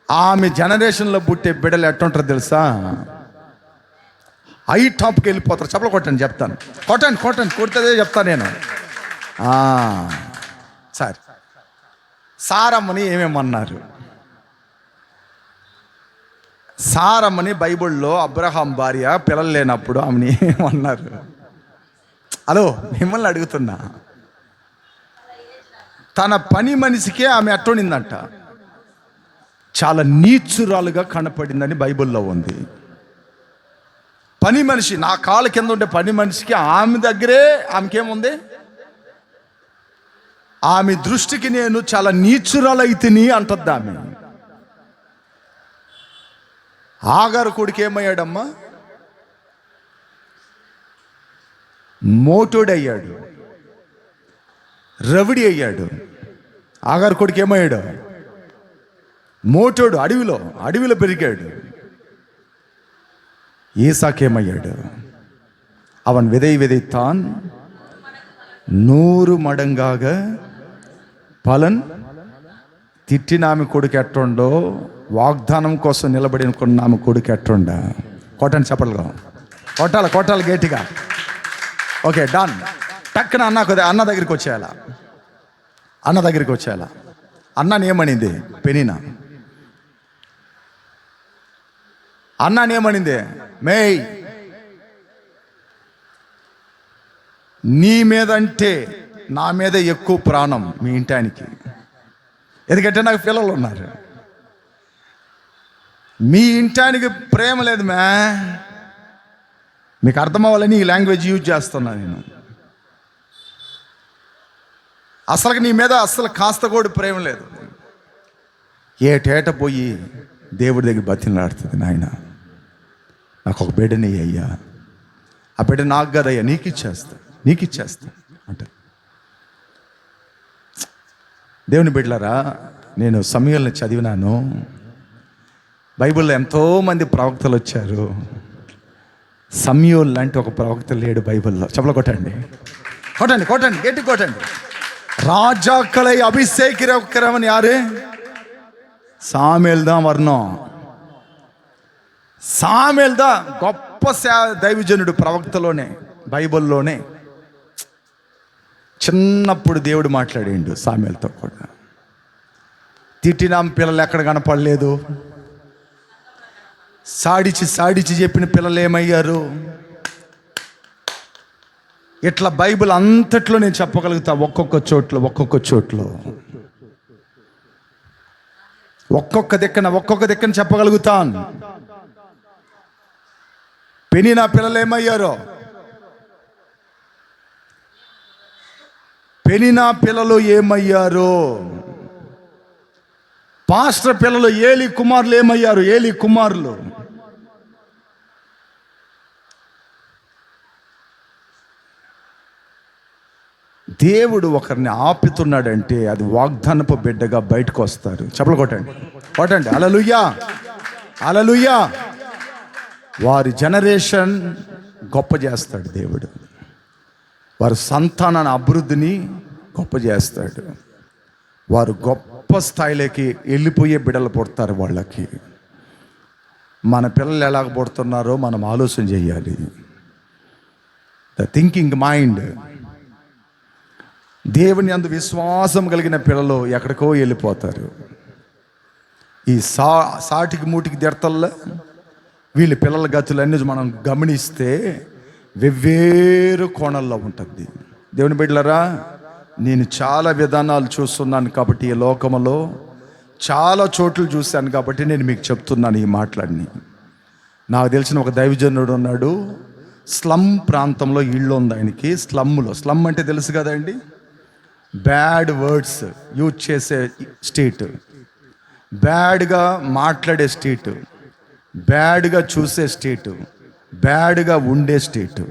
ఆమె జనరేషన్లో పుట్టే బిడ్డలు ఎట్టుంటారు తెలుసా? హై టాప్కి వెళ్ళిపోతారు. చెప్పలు కొట్టండి, చెప్తాను. కొట్టండి కొడితే చెప్తాను నేను. సరే, సారమ్మని ఏమేమన్నారు? సారమ్మని బైబిల్లో అబ్రహాం భార్య పిల్లలు లేనప్పుడు ఆమెని ఏమన్నారు? హలో, మిమ్మల్ని అడుగుతున్నా. తన పని మనిషికే ఆమె అట్టోనిందంట. చాలా నీచురాలుగా కనపడిందని బైబిల్లో ఉంది. పని మనిషి, నా కాళ్ళ కింద ఉండే పని మనిషికి ఆమె దగ్గరే ఆమెకేముంది? ఆమె దృష్టికి నేను చాలా నీచురాలైతిని అంటద్ది ఆమె. ఆగారు కొడుకు ఏమయ్యాడమ్మా? మోటోడయ్యాడు, రవిడి అయ్యాడు. ఆగారు కొడుకు ఏమయ్యాడు? మోటోడు, అడవిలో పెరిగాడు. ఈసాకేమయ్యాడు? అవన్ విதைத்தான் 100 మడంగాగా పలన్. తిట్టిన ఆమె కొడుకు ఎట్టుండో, వాగ్దానం కోసం నిలబడిన ఆమె కొడుకు ఎట్టుండ. కొట్టండి, చెప్పలుగా కొట్టాలి గట్టిగా. Okay, done. టక్కున అన్న దగ్గరికి వచ్చేయాల. అన్నని ఏమనింది? పెనినా అన్నాని ఏమనింది? మేయ్, నీ మీద అంటే నా మీద ఎక్కువ ప్రాణం మీ ఇంటానికి. ఎందుకంటే నాకు పిల్లలు ఉన్నారు. మీ ఇంటానికి ప్రేమ లేదు మే. మీకు అర్థమవ్వాలని ఈ లాంగ్వేజ్ యూజ్ చేస్తున్నా నేను. అసలు నీ మీద అసలు కాస్త కూడా ప్రేమ లేదు. ఏటేట పోయి దేవుడి దగ్గర బతిలాడుతుంది, నాయన నాకు ఒక బిడ్డని అయ్యా, ఆ బిడ్డ నాకు కదయ్యా, నీకు ఇచ్చేస్తా అంటే. దేవుని బిడ్డలారా, నేను సమూయేలుని చదివినాను. బైబిల్లో ఎంతోమంది ప్రవక్తలు వచ్చారు. సమూయేలు లాంటి ఒక ప్రవక్త లేడు బైబిల్లో. చెప్పలు కొట్టండి, గట్టి కొట్టండి. ராஜாக்களை அபிஷேகிக்கிறவன் யாரு? சாமுவேல் தான் வரணும். సాముయేల్ దా గొప్ప దైవజనుడు, ప్రవక్తలోనే, బైబిల్లోనే. చిన్నప్పుడు దేవుడు మాట్లాడిండు సాముయేల్తో కూడా. తిట్టిన పిల్లలు ఎక్కడ కనపడలేదు. సాడిచి చెప్పిన పిల్లలు ఏమయ్యారు? ఇట్లా బైబిల్ అంతట్లో నేను చెప్పగలుగుతా. ఒక్కొక్క చోట్ల ఒక్కొక్క దిక్కన చెప్పగలుగుతాను. పెనినా పిల్లలు ఏమయ్యారో? పాస్టర్ పిల్లలు ఏలి కుమారులు ఏమయ్యారు? దేవుడు ఒకరిని ఆపుతున్నాడంటే అది వాగ్దానపు బిడ్డగా బయటకు వస్తారు. చెప్పలు కొట్టండి. హల్లెలూయా. వారి జనరేషన్ గొప్ప చేస్తాడు దేవుడు. వారి సంతానాన్ని అభివృద్ధిని గొప్ప చేస్తాడు. వారు గొప్ప స్థాయిలోకి వెళ్ళిపోయే బిడ్డలు పుడతారు. వాళ్ళకి మన పిల్లలు ఎలాగ పుడుతున్నారో మనం ఆలోచన చేయాలి. The thinking mind. దేవుని అందు విశ్వాసం కలిగిన పిల్లలు ఎక్కడికో వెళ్ళిపోతారు. ఈ సాటికి మూటికి దిడతల్లో వీళ్ళ పిల్లల గతులన్నీ మనం గమనిస్తే వెవ్వేరు కోణల్లో ఉంటుంది. దేవుని బిడ్డలారా, నేను చాలా విధానాలు చూస్తున్నాను కాబట్టి, ఈ లోకంలో చాలా చోట్ల చూశాను కాబట్టి నేను మీకు చెప్తున్నాను ఈ మాటలన్నీ. నాకు తెలిసిన ఒక దైవజనుడు ఉన్నాడు. స్లమ్ ప్రాంతంలో ఇల్లు ఉంది ఆయనకి. స్లమ్ అంటే తెలుసు కదండి, బ్యాడ్ వర్డ్స్ యూజ్ చేసే స్టేట్, బ్యాడ్గా మాట్లాడే స్టేట్, బ్యాడ్గా చూసే స్టేటు, బ్యాడ్గా ఉండే స్టేటు.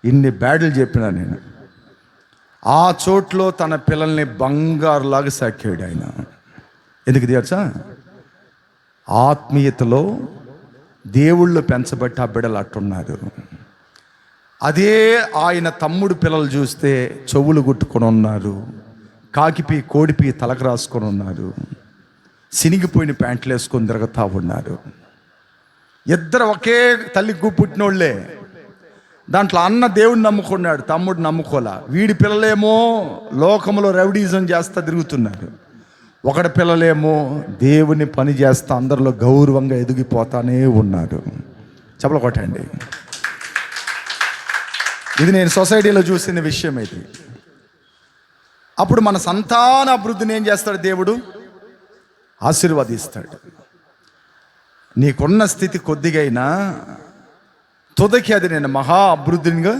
ఇన్ని బ్యాడ్లు చెప్పినా నేను. ఆ చోట్లో తన పిల్లల్ని బంగారులాగా సాకాడు ఆయన. ఎందుకు తెలుసా? ఆత్మీయతలో దేవుళ్ళు పెంచబట్టి ఆ బిడ్డలు అట్టున్నారు. అదే ఆయన తమ్ముడు పిల్లలు చూస్తే చెవులు గుట్టుకొని ఉన్నారు, కాకిపి కోడిపి తలకు రాసుకొని ఉన్నారు, సినిగిపోయిన ప్యాంట్లు వేసుకొని తిరుగుతూ ఉన్నారు. ఇద్దరు ఒకే తల్లి పుట్టినోళ్లే. దాంట్లో అన్న దేవుడిని నమ్ముకున్నాడు, తమ్ముడు నమ్ముకోలా. వీడి పిల్లలేమో లోకంలో రౌడీజం చేస్తా తిరుగుతున్నారు. ఒకటి పిల్లలేమో దేవుని పని చేస్తా అందరిలో గౌరవంగా ఎదిగిపోతానే ఉన్నారు. చెప్పలు కొట్టండి. ఇది నేను సొసైటీలో చూసిన విషయం. ఇది అప్పుడు మన సంతాన అభివృద్ధిని ఏం చేస్తాడు దేవుడు? ఆశీర్వదిస్తాడు. నీకున్న స్థితి కొద్దిగైనా తుదకి అది నేను మహా అభివృద్ధిగా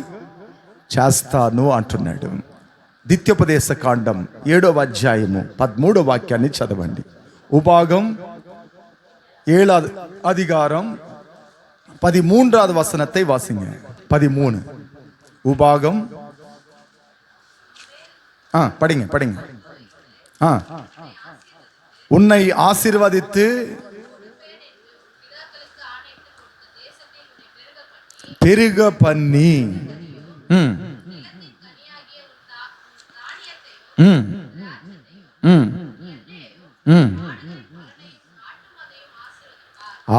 చేస్తాను అంటున్నాడు. ద్వితీయోపదేశ కాండం 7వ అధ్యాయము 13వ వాక్యాన్ని చదవండి. ఉపాగం 7వ అధికారం 13వ వచనத்தை வாசிங்க. 13 உபாகம் படிங்க. உன்னை ஆசீர்வதித்து பெருக பண்ணி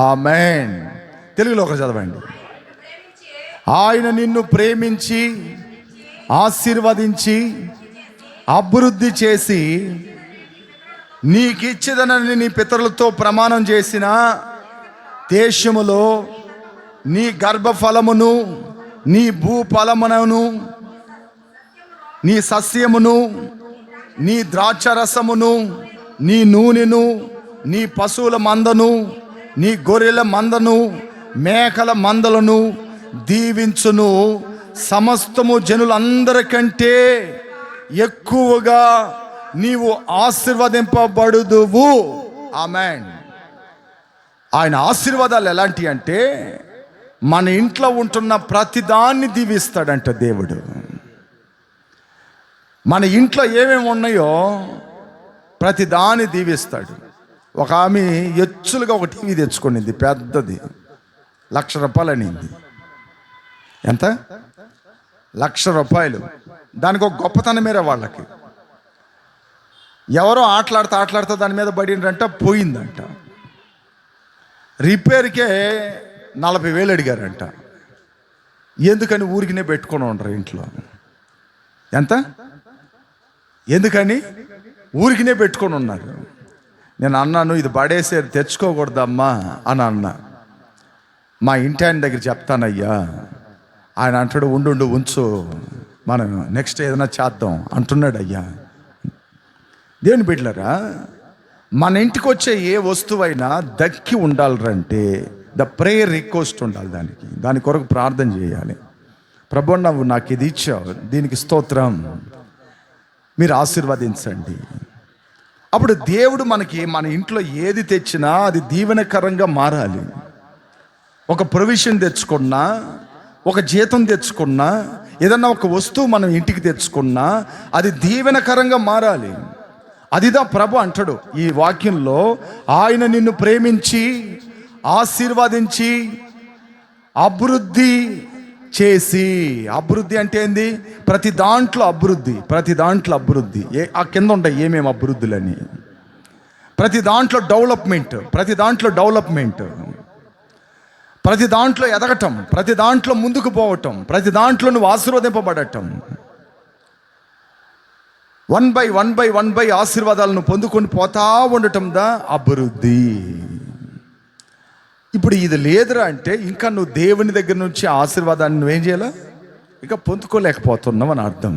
ఆమేన్. తెలుగులో ఒక చదవండి. ఆయన నిన్ను ప్రేమించి ఆశీర్వదించి అభివృద్ధి చేసి నీకిచ్చేదనని నీ పితరులతో ప్రమాణం చేసిన దేశములో నీ గర్భఫలమును, నీ భూఫలమును, నీ సస్యమును, నీ ద్రాక్షరసమును, నీ నూనెను, నీ పశువుల మందను, నీ గొర్రెల మందను, మేకల మందలను దీవించును. సమస్తము జనులందరికంటే ఎక్కువగా నీవు ఆశీర్వదింపబడుదువు. ఆమేన్. ఆయన ఆశీర్వాదాలు ఎలాంటి అంటే మన ఇంట్లో ఉంటున్న ప్రతిదాన్ని దీవిస్తాడంట దేవుడు. మన ఇంట్లో ఏమేమి ఉన్నాయో ప్రతిదాన్ని దీవిస్తాడు. ఒక ఆమె ఎచ్చులుగా ఒక టీవీ తెచ్చుకునింది, పెద్దది, ₹1,00,000 అనింది. ఎంత? ₹1,00,000. దానికి ఒక గొప్పతనం మీరే వాళ్ళకి. ఎవరో ఆటలాడుతా దాని మీద పడిందంట, పోయిందంట. రిపేర్కే 40,000 అడిగారంట. ఎందుకని? ఊరికినే పెట్టుకొని ఉండరు ఇంట్లో. ఎంత? ఎందుకని? ఊరికినే పెట్టుకొని ఉన్నారు. నేను అన్నాను, ఇది పడేసేది తెచ్చుకోకూడదమ్మా అని అన్నా. మా ఇంటి ఆయన దగ్గర చెప్తానయ్యా. ఆయన అంటాడు, ఉండు ఉంచు, మనం నెక్స్ట్ ఏదైనా చేద్దాం అంటున్నాడు. అయ్యా దేవుని బిడ్డలారా, మన ఇంటికి వచ్చే ఏ వస్తువైనా దక్కి ఉండాలంటే ద ప్రేయర్ రిక్వెస్ట్ ఉండాలి. దాని కొరకు ప్రార్థన చేయాలి. ప్రభు, నువ్వు నాకు ఇది ఇచ్చావు, దీనికి స్తోత్రం, మీరు ఆశీర్వదించండి. అప్పుడు దేవుడు మనకి మన ఇంట్లో ఏది తెచ్చినా అది దీవెనకరంగా మారాలి. ఒక ప్రొవిజన్ తెచ్చుకున్నా, ఒక జీతం తెచ్చుకున్నా, ఏదన్నా ఒక వస్తువు మనం ఇంటికి తెచ్చుకున్నా అది దీవెనకరంగా మారాలి. అదిదా ప్రభు అంటాడు ఈ వాక్యంలో. ఆయన నిన్ను ప్రేమించి ఆశీర్వదించి అభివృద్ధి చేసి. అభివృద్ధి అంటే ఏంది? ప్రతి దాంట్లో అభివృద్ధి. ఆ కింద ఉంటాయి ఏమేమి అభివృద్ధులని. ప్రతి దాంట్లో డెవలప్మెంట్, ప్రతి దాంట్లో ఎదగటం, ప్రతి దాంట్లో ముందుకు పోవటం, ప్రతి దాంట్లో నువ్వు ఆశీర్వదింపబడటం. 1 బై ఆశీర్వాదాలను పొందుకొని పోతా ఉండటం దా అభివృద్ధి. ఇప్పుడు ఇది లేదురా అంటే ఇంకా నువ్వు దేవుని దగ్గర నుంచి ఆశీర్వాదాన్ని నువ్వేం చేయాలా? ఇక పొందుకోలేకపోతున్నావు అని అర్థం.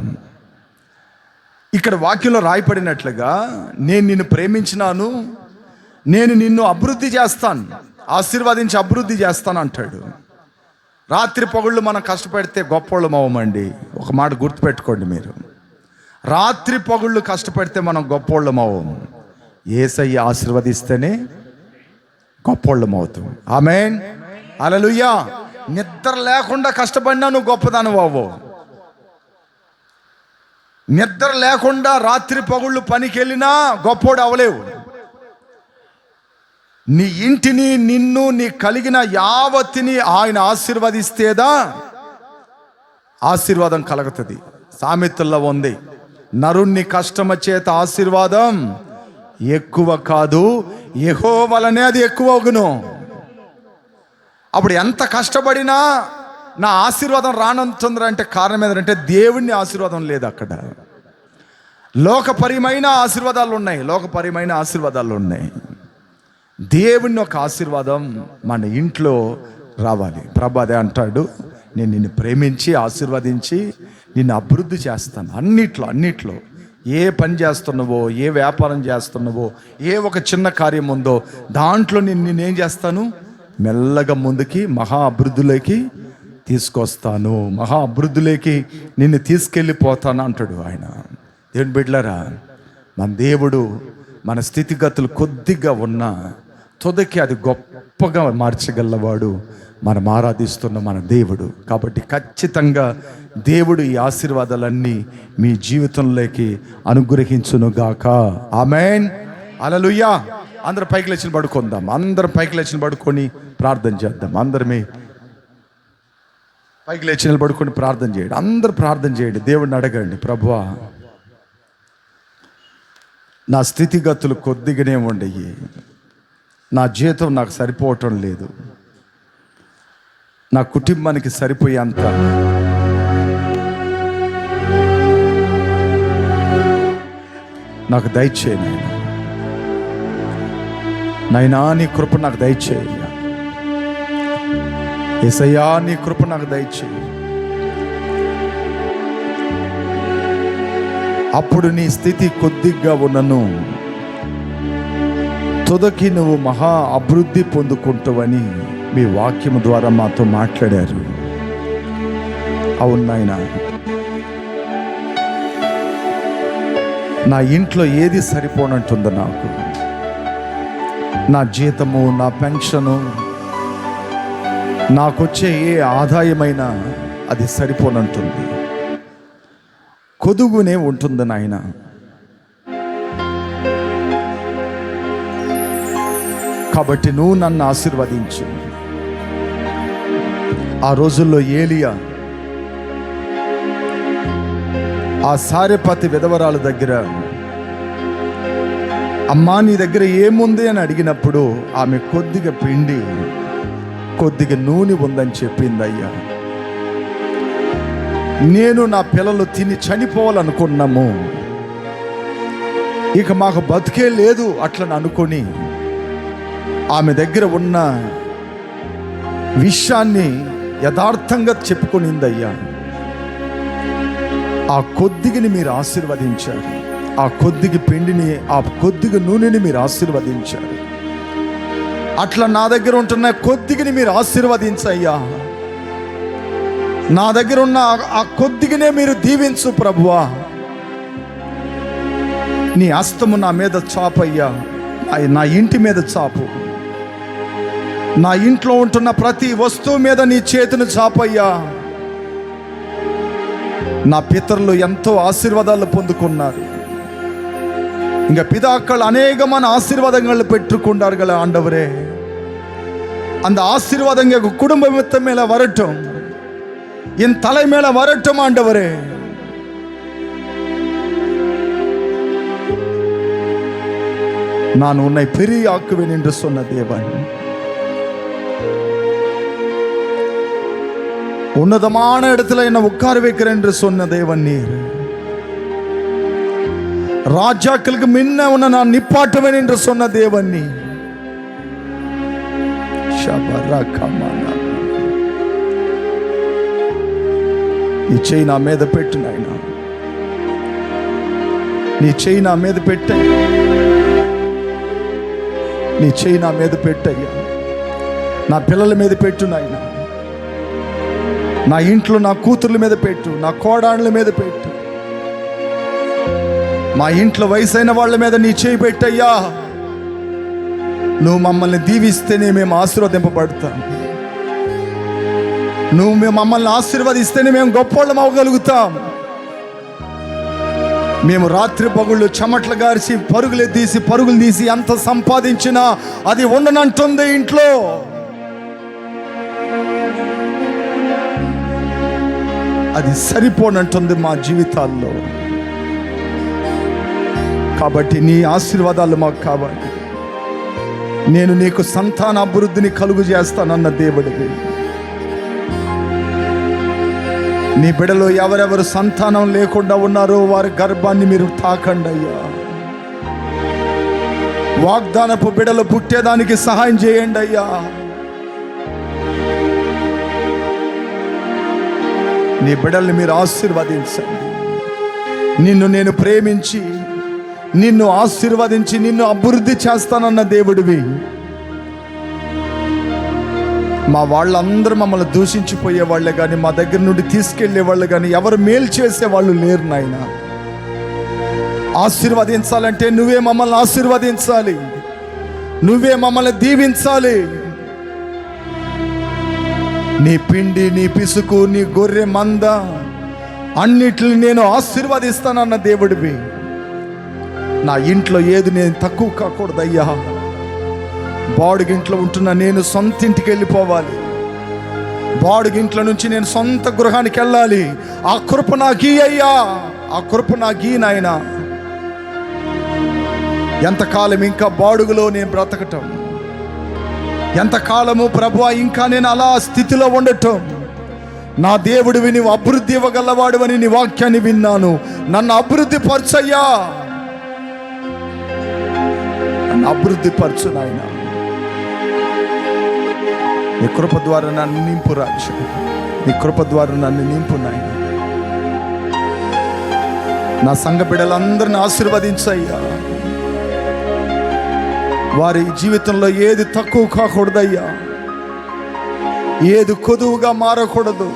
ఇక్కడ వాక్యంలో రాయపడినట్లుగా నేను నిన్ను ప్రేమించినాను, నేను నిన్ను అభివృద్ధి చేస్తాను, ఆశీర్వదించి అభివృద్ధి చేస్తాను అంటాడు. రాత్రి పగుళ్ళు మనం కష్టపడితే గొప్పోళ్ళం అవ్వమండి. ఒక మాట గుర్తుపెట్టుకోండి మీరు. రాత్రి పగుళ్ళు కష్టపడితే మనం గొప్పోళ్ళం అవ్వము. యేసయ్య ఆశీర్వదిస్తేనే గొప్పోళ్ళం అవుతాం. ఆమేన్, హల్లెలూయా. నిద్ర లేకుండా కష్టపడినా నువ్వు గొప్పదానివి అవ్వవు. నిద్ర లేకుండా రాత్రి పగుళ్ళు పనికి వెళ్ళినా గొప్పోడు అవలేవు. నీ ఇంటిని, నిన్ను, నీ కలిగిన యావత్తిని ఆయన ఆశీర్వదిస్తేదా ఆశీర్వాదం కలుగుతుంది. సామెతల్లో ఉంది, నరుణ్ణి కష్టమ చేత ఆశీర్వాదం ఎక్కువ కాదు, యెహోవా వలనే అది ఎక్కువ అగును. అప్పుడు ఎంత కష్టపడినా నా ఆశీర్వాదం రానంటుందంటే కారణం ఏంటంటే దేవుని ఆశీర్వాదం లేదు అక్కడ. లోకపరమైన ఆశీర్వాదాలు ఉన్నాయి. దేవుని ఒక ఆశీర్వాదం మన ఇంట్లో రావాలి. ప్రభు అదే అంటాడు, నేను నిన్ను ప్రేమించి ఆశీర్వదించి నిన్ను అభివృద్ధి చేస్తాను. అన్నిట్లో ఏ పని చేస్తున్నావో, ఏ వ్యాపారం చేస్తున్నావో, ఏ ఒక చిన్న కార్యం ఉందో దాంట్లో నేనేం చేస్తాను, మెల్లగా ముందుకి మహా అభివృద్ధిలోకి తీసుకొస్తాను, మహా అభివృద్ధిలోకి నిన్ను తీసుకెళ్ళిపోతాను అంటాడు ఆయన. దేవుని బిడ్డలారా, మన దేవుడు మన స్థితిగతులు కొద్దిగా ఉన్నా తొదకి అది గొప్పగా మార్చగలవాడు మనం ఆరాధిస్తున్న మన దేవుడు. కాబట్టి ఖచ్చితంగా దేవుడు ఈ ఆశీర్వాదాలన్నీ మీ జీవితంలోకి అనుగ్రహించునుగాక. ఆమేన్, హల్లెలూయా. అందరూ పైకి లేచి పడుకుందాం. అందరం పైకి లేచి పడుకొని ప్రార్థన చేద్దాం. అందరమే పైకి లేచి నిలబడుకొని ప్రార్థన చేయండి. అందరూ ప్రార్థన చేయండి. దేవుడిని అడగండి, ప్రభువా నా స్థితిగతులు కొద్దిగానే ఉండయి, నా జీతం నాకు సరిపోవటం లేదు, నా కుటుంబానికి సరిపోయేంత నాకు దయచేయి నాయనా, నీ కృప నాకు దయచేయి యేసయ్యా, నీ కృప నాకు దయచేయి. అప్పుడు నీ స్థితి కొద్దిగా ఉన్నను తుదకి నువ్వు మహా అభివృద్ధి పొందుకుంటావని మీ వాక్యము ద్వారా మాతో మాట్లాడారు. అవును నాయనా, నా ఇంట్లో ఏది సరిపోనంటుందో నాకు, నా జీతము, నా పెన్షను, నాకొచ్చే ఏ ఆదాయమైనా అది సరిపోనంటుంది, కొదుగునే ఉంటుంది నాయన. కాబట్టి నువ్వు నన్ను ఆశీర్వదించు. ఆ రోజుల్లో ఏలియా ఆ సారెపతి విధవరాల దగ్గర, అమ్మా నీ దగ్గర ఏముంది అని అడిగినప్పుడు ఆమె కొద్దిగా పిండి, కొద్దిగా నూనె ఉందని చెప్పిందయ్యా. నేను నా పిల్లలు తిని చనిపోవాలనుకున్నాము, ఇక మాకు బతికే లేదు అట్లని అనుకొని ఆమె దగ్గర ఉన్న విషయాన్ని యథార్థంగా చెప్పుకొనిందయ్యా. ఆ కొద్దిగని మీరు ఆశీర్వదించారు, ఆ కొద్దిగా పిండిని, ఆ కొద్దిగా నూనెని మీరు ఆశీర్వదించారు. అట్లా నా దగ్గర ఉంటున్న కొద్దిగని మీరు ఆశీర్వదించయ్యా. నా దగ్గర ఉన్న ఆ కొద్దిగానే మీరు దీవించు ప్రభువా. నీ హస్తము నా మీద చాపయ్యా, నా ఇంటి మీద చాపు. నా ఇంట్లో ఉంటున్న ప్రతి వస్తువు మీద నీ చేతిని చాపయ్యా. నా పితరులు ఎంతో ఆశీర్వాదాలు పొందుకున్నారు, ఇంకా పితాக்கள் அநேகமான ஆசீர்வாதங்கள் பெற்றுக்கொண்டார்கள் ஆண்டவரே. அந்த ஆசீர்வாதங்க குடும்பத்து மேல வரட்டும், என் தலை மேல வரட்டும் ஆண்டவரே. நான் உன்னை பெரிய ஆக்குவேன் என்று சொன்ன தேவன், உன்னதமான இடத்துல என்னை உட்கார வைக்கிறேன் என்று சொன்ன தேவன் நீர். ராஜாக்களுக்கு முன்ன உன்னை நான் நிப்பாட்டுவேன் என்று சொன்ன தேவன் நீ. నీ చెయ్యి నా మీద పెట్టు నాయన, నీ చెయ్యి నా మీద పెట్టయ్యా, నీ చెయ్యి నా మీద పెట్టయ్యా. నా పిల్లల మీద పెట్టు నాయన, నా ఇంట్లో నా కూతుర్ల మీద పెట్టు, నా కోడాళ్ళ మీద పెట్టు, మా ఇంట్లో వయసైన వాళ్ళ మీద నీ చేయి పెట్టయ్యా. నువ్వు మమ్మల్ని దీవిస్తేనే మేము ఆశీర్వదింపబడతాం, నువ్వు మమ్మల్ని ఆశీర్వదిస్తేనే మేము గొప్పోళ్ళం అవ్వగలుగుతాం. మేము రాత్రి పగుళ్ళు చెమట్లు గారిసి పరుగులు తీసి ఎంత సంపాదించినా అది ఉండనంటుంది ఇంట్లో. అది సరిపోనంటుంది మా జీవితాల్లో. కాబట్టి నీ ఆశీర్వాదాలు మాకు కావాలి. నేను నీకు సంతాన అభివృద్ధిని కలుగు చేస్తానన్న దేవుడివి. నీ బిడ్డలో ఎవరెవరు సంతానం లేకుండా ఉన్నారో వారి గర్భాన్ని మీరు తాకండి అయ్యా. వాగ్దానపు బిడ్డలు పుట్టేదానికి సహాయం చేయండి అయ్యా. నీ బిడ్డల్ని మీరు ఆశీర్వదించండి. నిన్ను నేను ప్రేమించి నిన్ను ఆశీర్వదించి నిన్ను అభివృద్ధి చేస్తానన్న దేవుడివి. మా వాళ్ళందరూ మమ్మల్ని దూషించిపోయే వాళ్ళే కానీ, మా దగ్గర నుండి తీసుకెళ్లే వాళ్ళు కానీ ఎవరు మేలు చేసే వాళ్ళు లేరు నాయన. ఆశీర్వదించాలంటే నువ్వే మమ్మల్ని ఆశీర్వదించాలి, నువ్వే మమ్మల్ని దీవించాలి. నీ పిండి, నీ పిసుకు, నీ గొర్రె మంద అన్నిటిని నేను ఆశీర్వదిస్తానన్న దేవుడివి. నా ఇంట్లో ఏది నేను తక్కువ కాకూడదయ్యా. బాడుగింట్లో ఉంటున్న నేను సొంత ఇంటికి వెళ్ళిపోవాలి. బాడుగింట్లో నుంచి నేను సొంత గృహానికి వెళ్ళాలి. ఆ కృప నాకు అయ్యా, ఆ కృప నాకు నాయన. ఎంతకాలం ఇంకా బాడుగులో నేను బ్రతకటం? ఎంతకాలము ప్రభువా ఇంకా నేను అలా స్థితిలో ఉండటం? నా దేవుడివి, నీవు అభివృద్ధి ఇవ్వగలవాడు అని నీ వాక్యాన్ని విన్నాను. నన్ను అభివృద్ధి పరచయ్యా, నన్ను అభివృద్ధి పరచు నాయన. నీ కృప ద్వారా నన్ను నింపు రాజు, నీ కృప ద్వారా నన్ను నింపు నాయన. నా సంఘ బిడ్డలందరిని ఆశీర్వదించయ్యా. వారి జీవితంలో ఏది తక్కువ కాకూడదయ్యా, ఏది కొదువుగా మారకూడదు.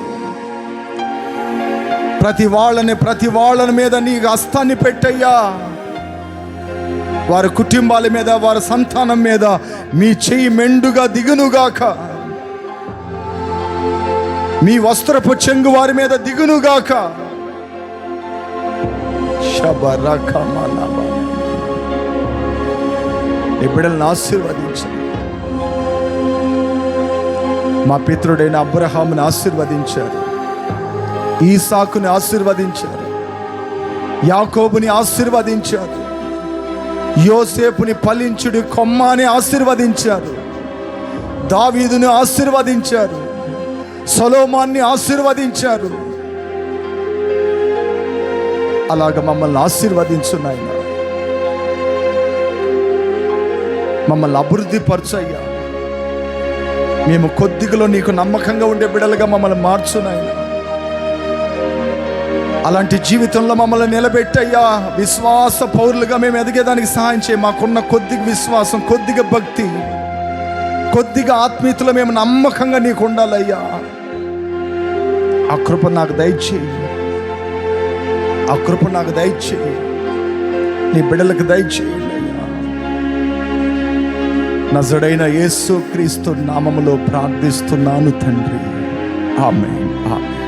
ప్రతి వాళ్ళని మీద నీ హస్తాన్ని పెట్టయ్యా. వారి కుటుంబాల మీద, వారి సంతానం మీద మీ చెయ్యి మెండుగా దిగునుగాక. మీ వస్త్రపు చెంగు వారి మీద దిగునుగాక. నీ బిడ్డలను ఆశీర్వదించండి. మా పితరుడైన అబ్రహాముని ఆశీర్వదించారు, ఈసాకుని ఆశీర్వదించారు, యాకోబుని ఆశీర్వదించారు, యోసేపుని ఫలించుడి కొమ్మని ఆశీర్వదించారు, దావీదుని ఆశీర్వదించారు, సొలొమోన్ని ఆశీర్వదించారు. అలాగ మమ్మల్ని ఆశీర్వదించు నాయనా. మమ్మల్ని అభివృద్ధి పరచయ్యా. మేము కొద్దిగలో నీకు నమ్మకంగా ఉండే బిడ్డలుగా మమ్మల్ని మార్చు నాయనా. అలాంటి జీవితంలో మమ్మల్ని నిలబెట్టయ్యా. విశ్వాస పౌరులుగా మేము ఎదిగేదానికి సహాయం చేయి. మాకున్న కొద్దిగా విశ్వాసం, కొద్దిగా భక్తి, కొద్దిగా ఆత్మీయతలో మేము నమ్మకంగా నీకు ఉండాలయ్యా. ఆ కృప నాకు దయచేయి, ఆ కృప నాకు దయచేయి, నీ బిడ్డలకు దయచేయండి అయ్యా. నజరుడైన యేసు క్రీస్తు నామములో ప్రార్థిస్తున్నాను తండ్రి. ఆమేన్, ఆమేన్.